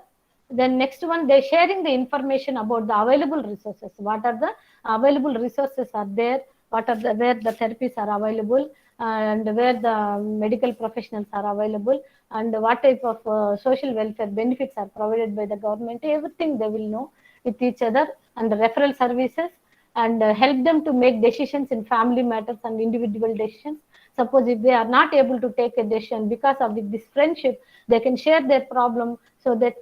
Then next one, they're sharing the information about the available resources. What are the available resources are there? What are the, where the therapies are available, and where the medical professionals are available, and what type of social welfare benefits are provided by the government. Everything they will know with each other, and the referral services, and help them to make decisions in family matters and individual decisions. Suppose if they are not able to take a decision, because of this friendship, they can share their problem, so that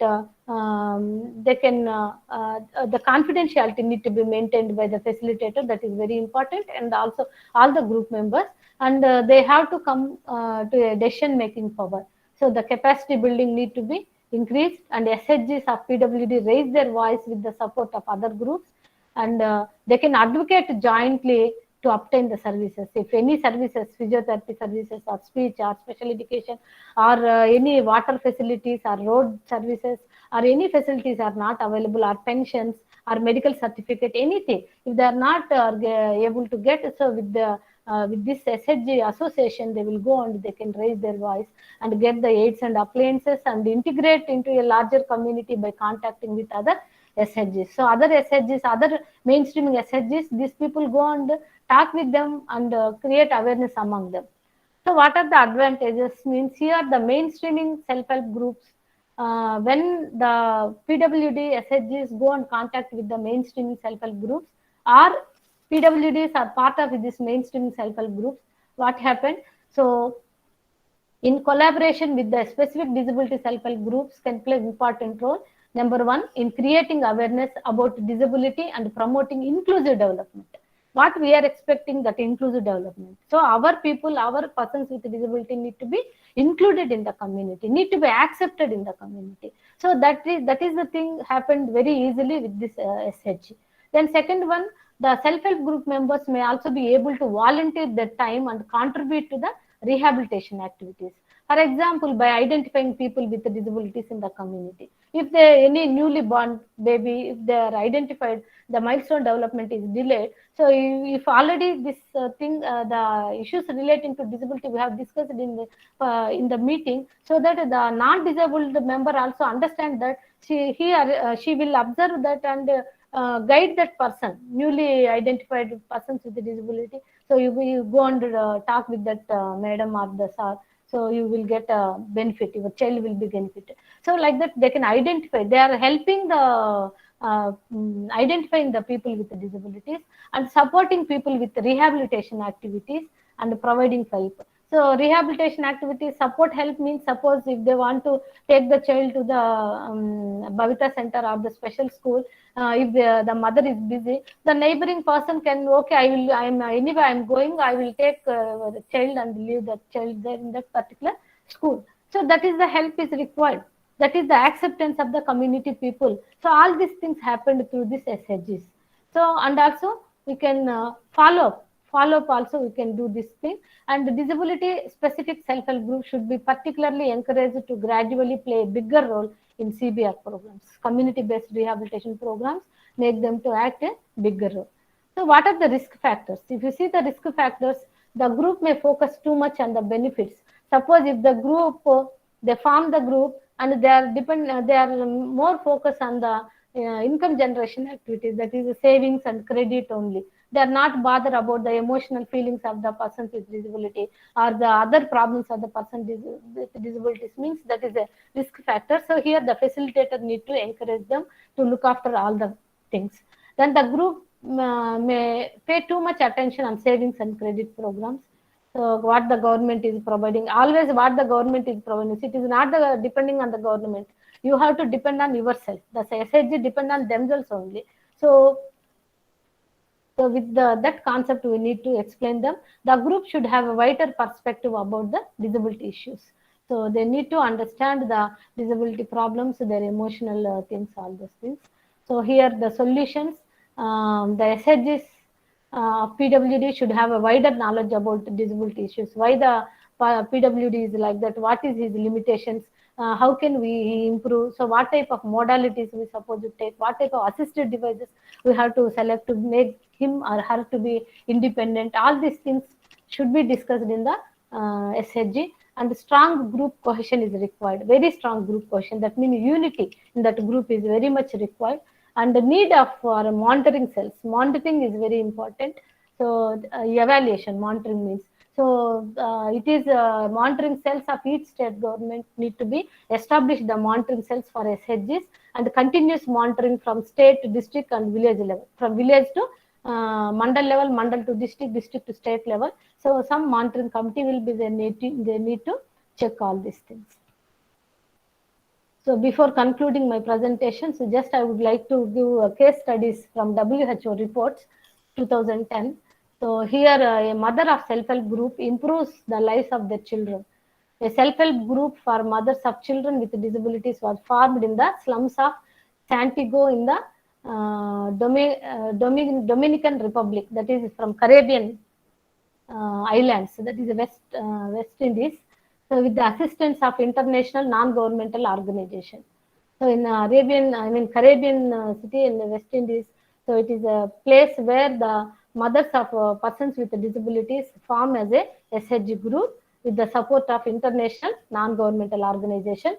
they can the confidentiality need to be maintained by the facilitator. That is very important. And also all the group members, and they have to come to a decision making power. So the capacity building need to be increased, and SHGs of PWD raise their voice with the support of other groups, and they can advocate jointly to obtain the services. If any services, physiotherapy services or speech or special education, or any water facilities or road services, or any facilities are not available, or pensions or medical certificate, anything, if they are not able to get, so with this SHG association, they will go and they can raise their voice and get the aids and appliances, and integrate into a larger community by contacting with other SHGs. So other SHGs, other mainstreaming SHGs, these people go and talk with them and create awareness among them. So what are the advantages? Means here the mainstreaming self-help groups, when the PWD SHGs go and contact with the mainstreaming self-help groups, or PWDs are part of this mainstreaming self-help groups, what happened? So in collaboration with the specific disability self-help groups can play important role. Number one, in creating awareness about disability and promoting inclusive development. What we are expecting, that inclusive development. So our people, our persons with disability need to be included in the community, need to be accepted in the community. So that is the thing happened very easily with this SHG. Then second one, the self-help group members may also be able to volunteer their time and contribute to the rehabilitation activities. For example, by identifying people with disabilities in the community. If any newly born baby, if they are identified, the milestone development is delayed. So if already this the issues relating to disability we have discussed in the meeting, so that the non-disabled member also understand that she will observe that and guide that person, newly identified persons with disability. So you go and talk with that madam or the sir. So you will get a benefit, your child will be benefited. So like that, they can identify, they are helping the identifying the people with the disabilities, and supporting people with rehabilitation activities, and providing help. So rehabilitation activities, support help means, suppose if they want to take the child to the Bhavita center or the special school, if the mother is busy, the neighboring person can, okay, anyway I'm going, I will take the child and leave the child there in that particular school. So that is the help is required. That is the acceptance of the community people. So all these things happened through this SHGs. So, and also we can follow up also, we can do this thing. And the disability specific self-help group should be particularly encouraged to gradually play a bigger role in CBR programs, community-based rehabilitation programs, make them to act a bigger role. So what are the risk factors? If you see the risk factors, the group may focus too much on the benefits. Suppose if the group, they form the group and they are more focused on the income generation activities, that is the savings and credit only. They are not bothered about the emotional feelings of the persons with disability or the other problems of the person with disabilities. Means that is a risk factor. So here the facilitator need to encourage them to look after all the things. Then the group may pay too much attention on savings and credit programs. So what the government is providing, always what the government is providing. It is not depending on the government. You have to depend on yourself. The SHG depend on themselves only. So with that concept, we need to explain them. The group should have a wider perspective about the disability issues. So they need to understand the disability problems, their emotional things, all those things. So here the solutions, the SHGs PWD should have a wider knowledge about disability issues. Why the PWD is like that? What is his limitations? How can we improve? So what type of modalities we supposed to take? What type of assisted devices we have to select to make him or her to be independent? All these things should be discussed in the SHG. And strong group cohesion is required. Very strong group cohesion. That means unity in that group is very much required. And the need of for monitoring cells. Monitoring is very important. So evaluation, monitoring means. So it is monitoring cells of each state government need to be established, the monitoring cells for SHGs, and continuous monitoring from state, district and village level. From village to mandal level, mandal to district, district to state level. So some monitoring committee will be there. They need to check all these things. So before concluding my presentation, so just I would like to give case studies from WHO reports 2010. So here a mother of self-help group improves the lives of their children. A self-help group for mothers of children with disabilities was formed in the slums of Santiago in the Dominican Republic, that is from Caribbean islands, that is West Indies. So with the assistance of international non-governmental organization. So in Caribbean city in the West Indies, so it is a place where the mothers of persons with disabilities form as a SHG group with the support of international non-governmental organization.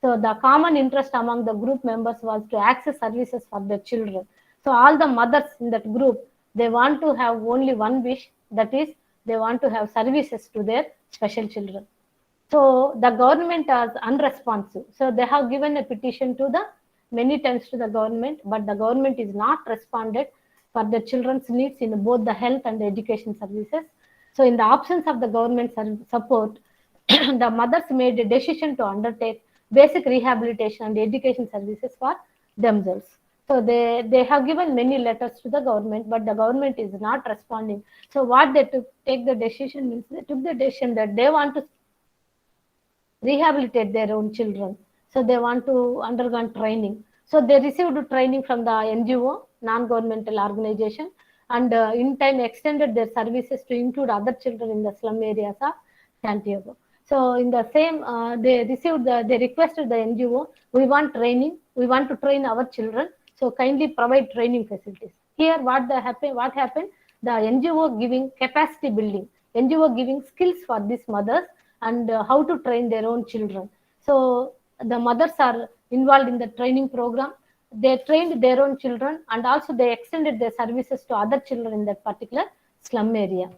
So the common interest among the group members was to access services for their children. So all the mothers in that group, they want to have only one wish, that is they want to have services to their special children. So the government is unresponsive. So they have given a petition to the many times to the government, but the government is not responded for the children's needs in both the health and the education services. So in the absence of the government support, the mothers made a decision to undertake basic rehabilitation and education services for themselves. So they have given many letters to the government, but the government is not responding. So what they take the decision means they took the decision that they want to rehabilitate their own children. So they want to undergo training. So they received training from the NGO, non-governmental organization, and in time extended their services to include other children in the slum areas of Santiago. So in the same, they requested the NGO, we want training, we want to train our children. So kindly provide training facilities. Here what happened? The NGO giving capacity building, NGO giving skills for these mothers and how to train their own children. So the mothers are involved in the training program. They trained their own children and also they extended their services to other children in that particular slum area.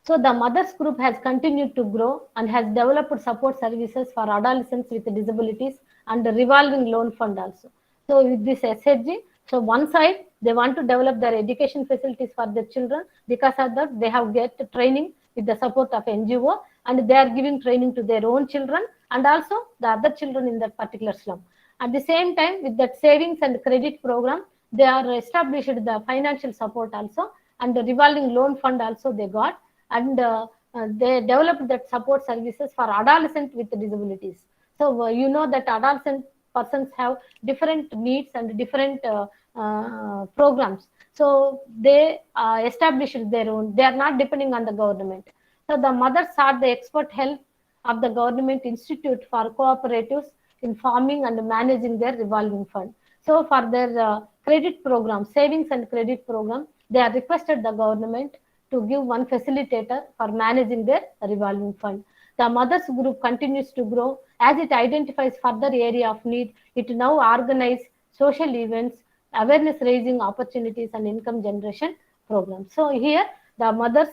So the mothers group has continued to grow and has developed support services for adolescents with disabilities and a revolving loan fund also. So with this SHG, so one side they want to develop their education facilities for their children. Because of that, they have get training with the support of NGO and they are giving training to their own children and also the other children in that particular slum. At the same time, with that savings and credit program, they are established the financial support also and the revolving loan fund also they got. And they developed that support services for adolescents with disabilities. So you know that adolescent persons have different needs and different programs. So they established their own. They are not depending on the government. So the mothers sought the expert help of the government institute for cooperatives in forming and managing their revolving fund. So for their credit program, savings and credit program, they are requested the government to give one facilitator for managing their revolving fund. The mothers group continues to grow as it identifies further area of need. It now organizes social events awareness raising opportunities and income generation programs. So here the mothers,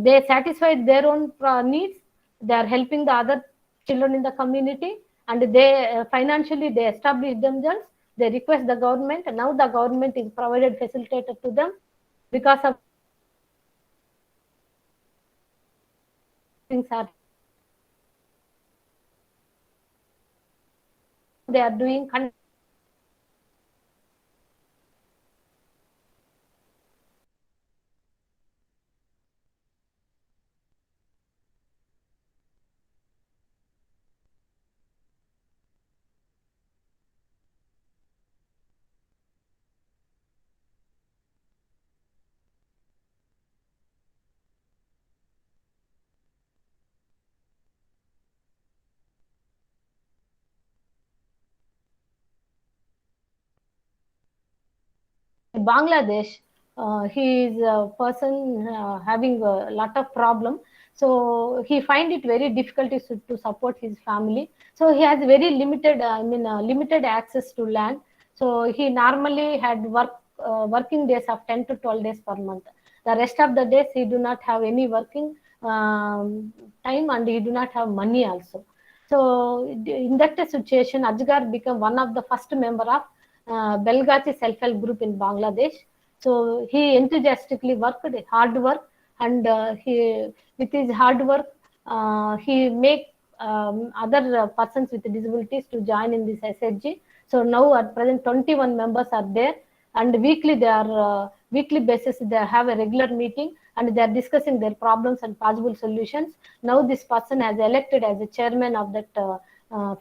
they satisfied their own needs. They are helping the other children in the community, and they financially they establish themselves. They request the government, and now the government is provided facilitator to them because of things are they are doing. Bangladesh, he is a person having a lot of problem. So he find it very difficult to support his family. So he has very limited, limited access to land. So he normally had working days of 10 to 12 days per month. The rest of the days he do not have any working time, and he do not have money also. So in that situation, Ajgar became one of the first member of Belgazi self-help group in Bangladesh. So he enthusiastically worked, hard work, and he with his hard work, he make other persons with disabilities to join in this SHG. So now at present 21 members are there, and weekly they are weekly basis they have a regular meeting, and they are discussing their problems and possible solutions. Now this person has elected as a chairman of that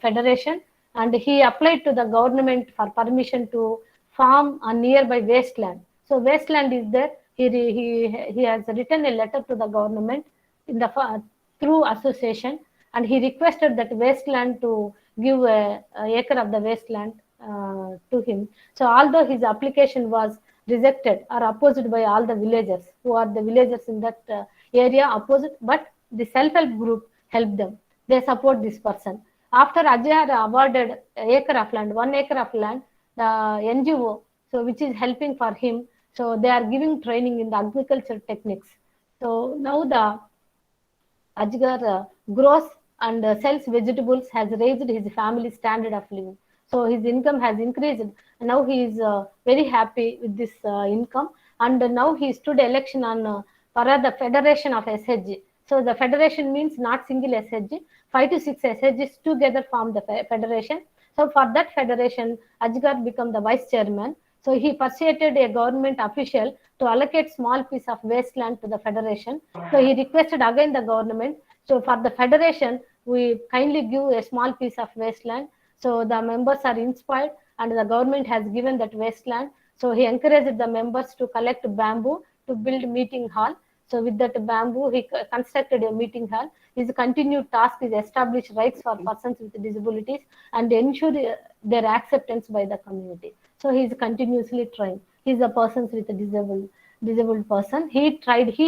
federation, and he applied to the government for permission to farm a nearby wasteland. So wasteland is there. He has written a letter to the government in the through association, and he requested that wasteland to give a acre of the wasteland to him. So although his application was rejected or opposed by all the villagers, who are the villagers in that area opposite, but the self-help group helped them. They support this person. After Ajay awarded acre of land, 1 acre of land, the NGO, so which is helping for him, so they are giving training in the agriculture techniques. So now the Ajgar grows and sells vegetables, has raised his family standard of living. So his income has increased. Now he is very happy with this income. And now he stood election on for the federation of SHG. So the federation means not single SHG. 5 to 6 SHGs together form the federation. So for that federation, Ajgar became the vice chairman. So he persuaded a government official to allocate small piece of wasteland to the federation. So he requested again the government. So for the federation, we kindly give a small piece of wasteland. So the members are inspired, and the government has given that wasteland. So he encouraged the members to collect bamboo to build meeting hall. So with that bamboo, he constructed a meeting hall. His continued task is establish rights for persons with disabilities and ensure their acceptance by the community. So he is continuously trying. He is a person with a disabled person. He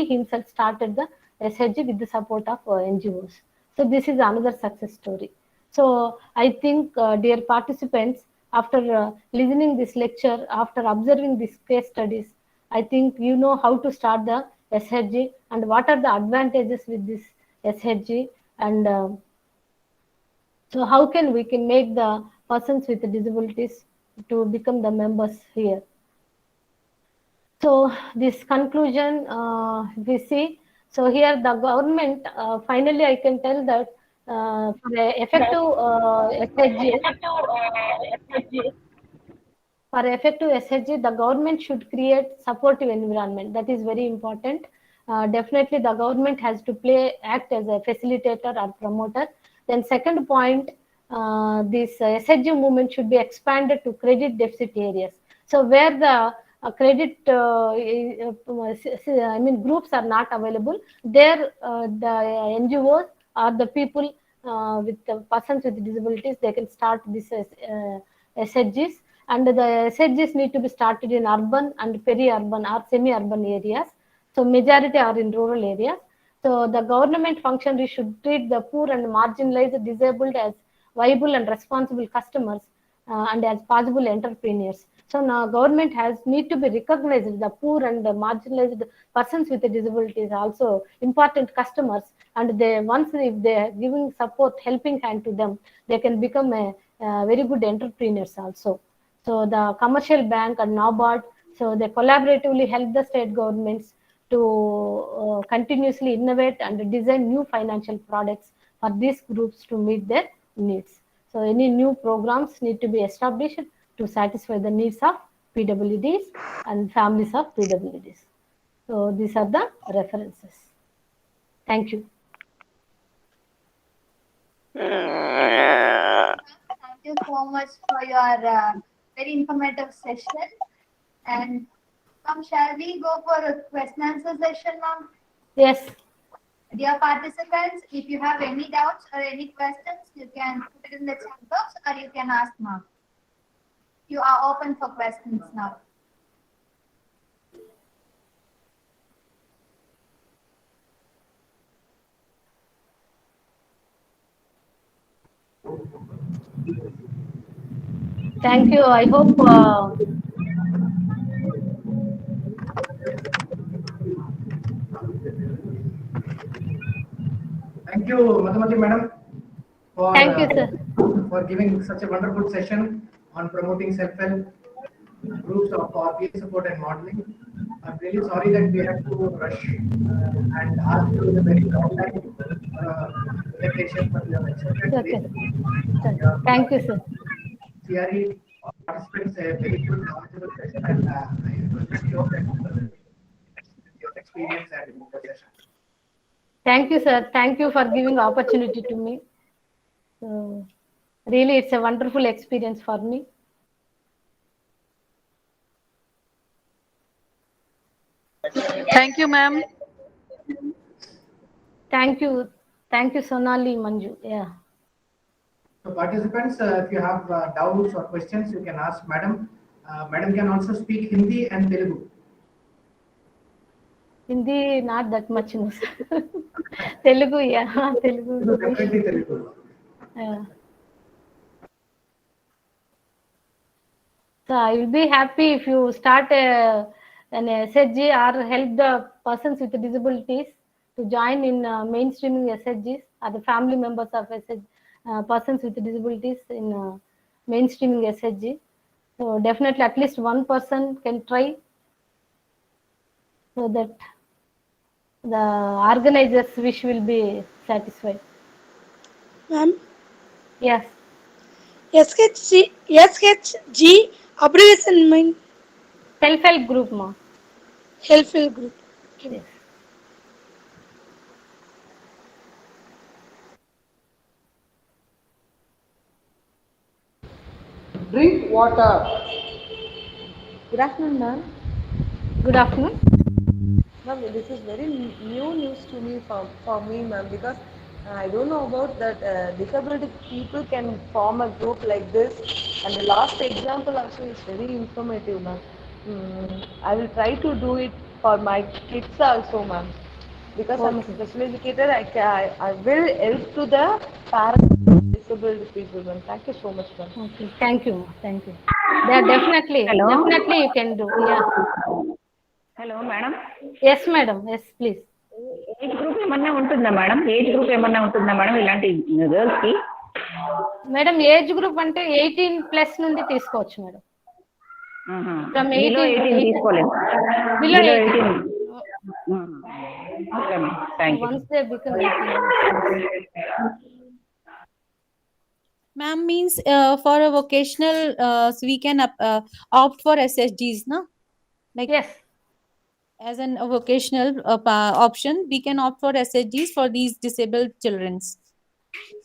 himself started the SHG with the support of NGOs. So this is another success story. So I think, dear participants, after listening this lecture, after observing these case studies, I think you know how to start the SHG and what are the advantages with this SHG, and so how we can make the persons with disabilities to become the members here. So this conclusion we see. So here the government, finally I can tell that for effective SHG, the government should create supportive environment. That is very important. Definitely the government has to act as a facilitator or promoter. Then second point, this SHG movement should be expanded to credit deficit areas. So where the credit, groups are not available, there the NGOs or the people with the persons with disabilities, they can start this SHGs. And the SHGs need to be started in urban and peri-urban or semi-urban areas. So majority are in rural areas. So the government functionary should treat the poor and marginalized disabled as viable and responsible customers and as possible entrepreneurs. So now government has need to be recognized the poor and the marginalized persons with disabilities also important customers, and they once if they are giving support helping hand to them, they can become a very good entrepreneurs also. So the commercial bank and NABARD, so they collaboratively help the state governments to continuously innovate and design new financial products for these groups to meet their needs. So any new programs need to be established to satisfy the needs of PWDs and families of PWDs. So these are the references. Thank you. Thank you so much for your very informative session. And ma'am, shall we go for a question answer session, ma'am? Yes. Dear participants, if you have any doubts or any questions, you can put it in the chat box or you can ask ma'am. You are open for questions now. Thank you. I hope Thank you, Madhumati Madam, for thank you, sir. for giving such a wonderful session on promoting self-help groups of RPA support and modeling. I'm really sorry that we had to rush and ask you in a very long time presentation, but you have accepted Okay. this. Thank you, sir. CRE participants a very good knowledgeable session, and I really hope that your experience and the session. Thank you, sir. Thank you for giving opportunity to me. So, really, it's a wonderful experience for me. Thank you, ma'am. Thank you. Thank you, Sonali Manju. Yeah. So participants, if you have doubts or questions, you can ask Madam. Madam can also speak Hindi and Telugu. Hindi, not that much, no, sir. Telugu, yeah. Telugu. No, definitely Telugu. Yeah. So I will be happy if you start an SHG or help the persons with disabilities to join in mainstreaming SHGs or the family members of persons with disabilities in mainstreaming SHG. So definitely at least one person can try so that the organizers' wish will be satisfied. Ma'am, Yes. SHG abbreviation mean Self-help group, ma. helpful group. Okay. Yes. Drink water. Good afternoon, ma'am. Good afternoon. Ma'am, this is very new news to me for me, ma'am, because I don't know about that disability people can form a group like this. And the last example also is very informative, ma'am. I will try to do it for my kids also, ma'am. Because I'm a Okay. special educator, I will help to the parents of disabled people, ma'am. Thank you so much, ma'am. Okay. Thank you, ma. Thank you. There definitely you can do. Yeah. Hello madam Yes, madam. Yes, please. Age group ఏమన్నా ఉంటుందా madam ఇలాంటి girls కి madam age group అంటే 18+ నుండి తీసుకోవచ్చు madam. From below 18 తీసుకోలేదు Below below 18. 18 okay madam thank you Once they become 18. Ma'am means for a vocational, so we can opt for SSGs, na? Like Yes. as a vocational option, we can opt for SSGs for these disabled childrens.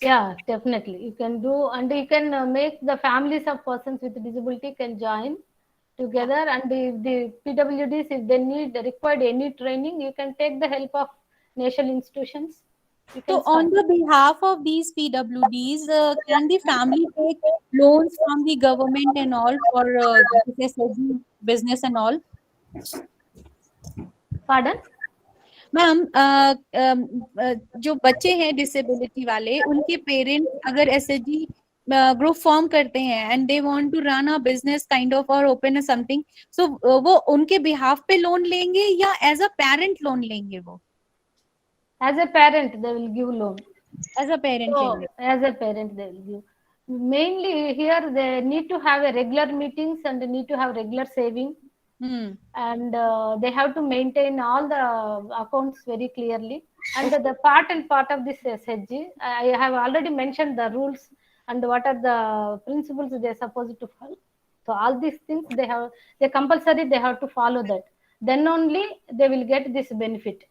Yeah, definitely. You can do, and you can make the families of persons with disability can join together, and if the PWDs, if they required any training, you can take the help of national institutions. You can So on start. the behalf of these PWDs, can the family take loans from the government and all for this SSG business and all? Pardon? Ma'am जो बच्चे हैं disability वाले उनके parents अगर SHG group form करते हैं and they want to run a business kind of और open something, so वो उनके बिहाफ पे लोन लेंगे या एज अ पेरेंट लोन लेंगे? वो As a parent, they will give loan. As a parent So, लेंगे? as a parent, they will give. Mainly here, they need to have a regular meetings and they need to have regular saving, hmm. and they have to maintain all the accounts very clearly. And the part and part of this SHG, I have already mentioned the rules and what are the principles they are supposed to follow. So all these things they compulsory they have to follow that. Then only they will get this benefit.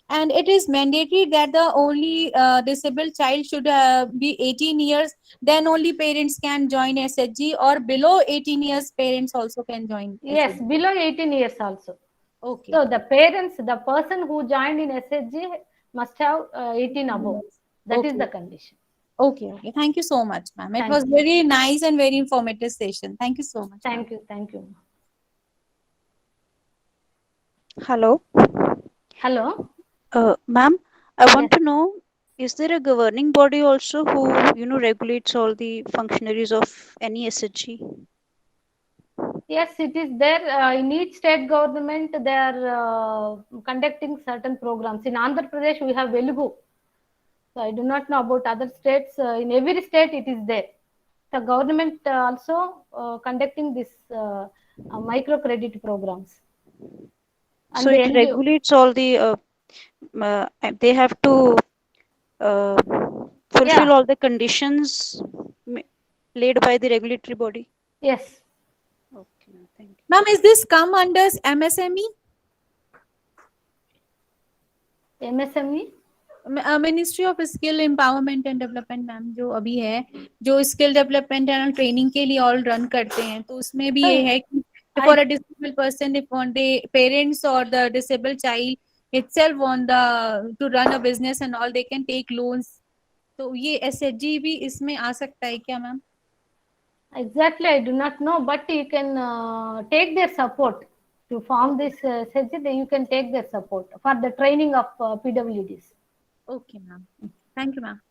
And it is mandatory that the only disabled child should be 18 years, then only parents can join SHG, or below 18 years parents also can join Yes, SHG? below 18 years also. Okay. So the parents, the person who joined in SHG must have 18 above. That is Okay. the condition. Okay. Thank you so much, ma'am. It Thank was you. very nice and very informative session. Thank you so much. Thank you. Thank you. Hello, Hello. ma'am. I want Yes. to know, is there a governing body also who, regulates all the functionaries of any SHG? Yes, it is there. In each state government, they are conducting certain programs. In Andhra Pradesh, we have Velugu. So I do not know about other states. In every state, it is there. The government also conducting this microcredit programs. And So the it NGO. regulates all the, they have to fulfill Yeah. all the conditions laid by the regulatory body. Yes. Okay, thank you. Ma'am, is this come under MSME? MSME. Ministry of skill empowerment and development, ma'am, जो अभी है, जो skill development and training के लिए all run करते हैं, तो उसमें भी ये है कि for a disabled person, if on the parents और the disabled child itself want to run a business and all, they can take loans. तो ये SHG भी इसमें आ सकता है क्या, ma'am? Exactly, I do not know, but you can take their support to form this SHG. You can take their support for the training of PWDs. Okay, ma'am. Thank you, ma'am.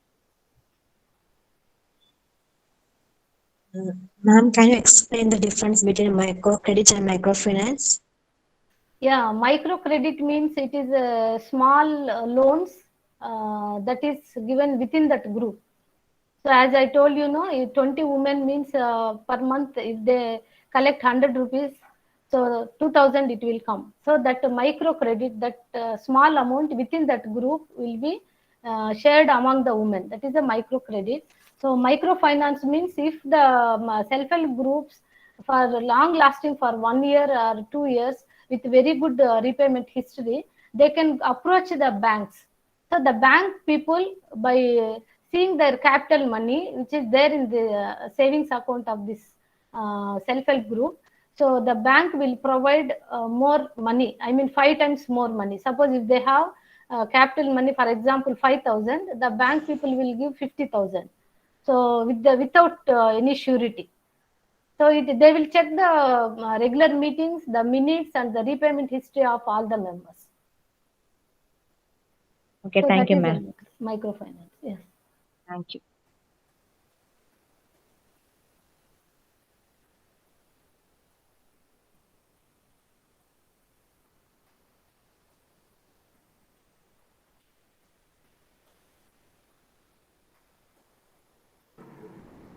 Ma'am, can you explain the difference between microcredit and microfinance? Yeah, microcredit means it is small loans that is given within that group. So as I told you, 20 women means per month, if they collect 100 rupees, so 2000 it will come. So that microcredit, that small amount within that group will be shared among the women. That is a microcredit. So microfinance means if the self-help groups for long lasting for 1 year or 2 years with very good repayment history, they can approach the banks. So the bank people, by seeing their capital money, which is there in the savings account of this self-help group, so the bank will provide more money. I mean, 5 times more money. Suppose if they have capital money, for example, 5,000, the bank people will give 50,000. So without any surety. So they will check the regular meetings, the minutes, and the repayment history of all the members. Okay, So thank that you, is ma'am. a microfinance. Yes. Thank you.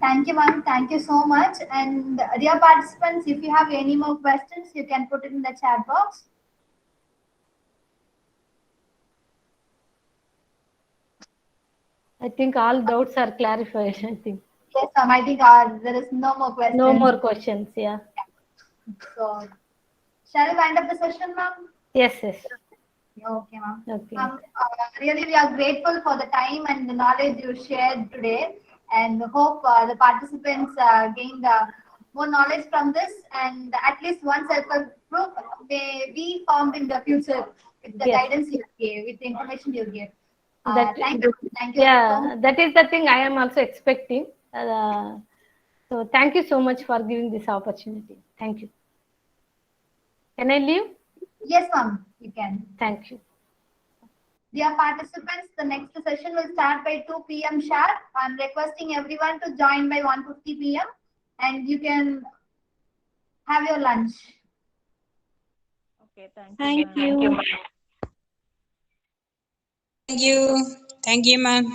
Thank you, ma'am. Thank you so much. And dear participants, if you have any more questions, you can put it in the chat box. I think all doubts are clarified. I think. Yes, ma'am. I think there is no more questions. No more questions. Yeah. So, shall we wind up the session, ma'am? Yes. Yes. Okay, ma'am. Okay. Really, we are grateful for the time and the knowledge you shared today, and hope the participants gained more knowledge from this, and at least one self-help group may be formed in the future with the Yes. guidance you gave, with the information you gave. That- Thank you. Yeah, that is the thing I am also expecting. So thank you so much for giving this opportunity. Thank you. Can I leave? Yes, ma'am. You can. Thank you. Dear participants, the next session will start by 2 p.m. sharp. I'm requesting everyone to join by 1:50 p.m. and you can have your lunch. Okay, thank Thank you, ma'am. you. Thank you. Thank you, ma'am.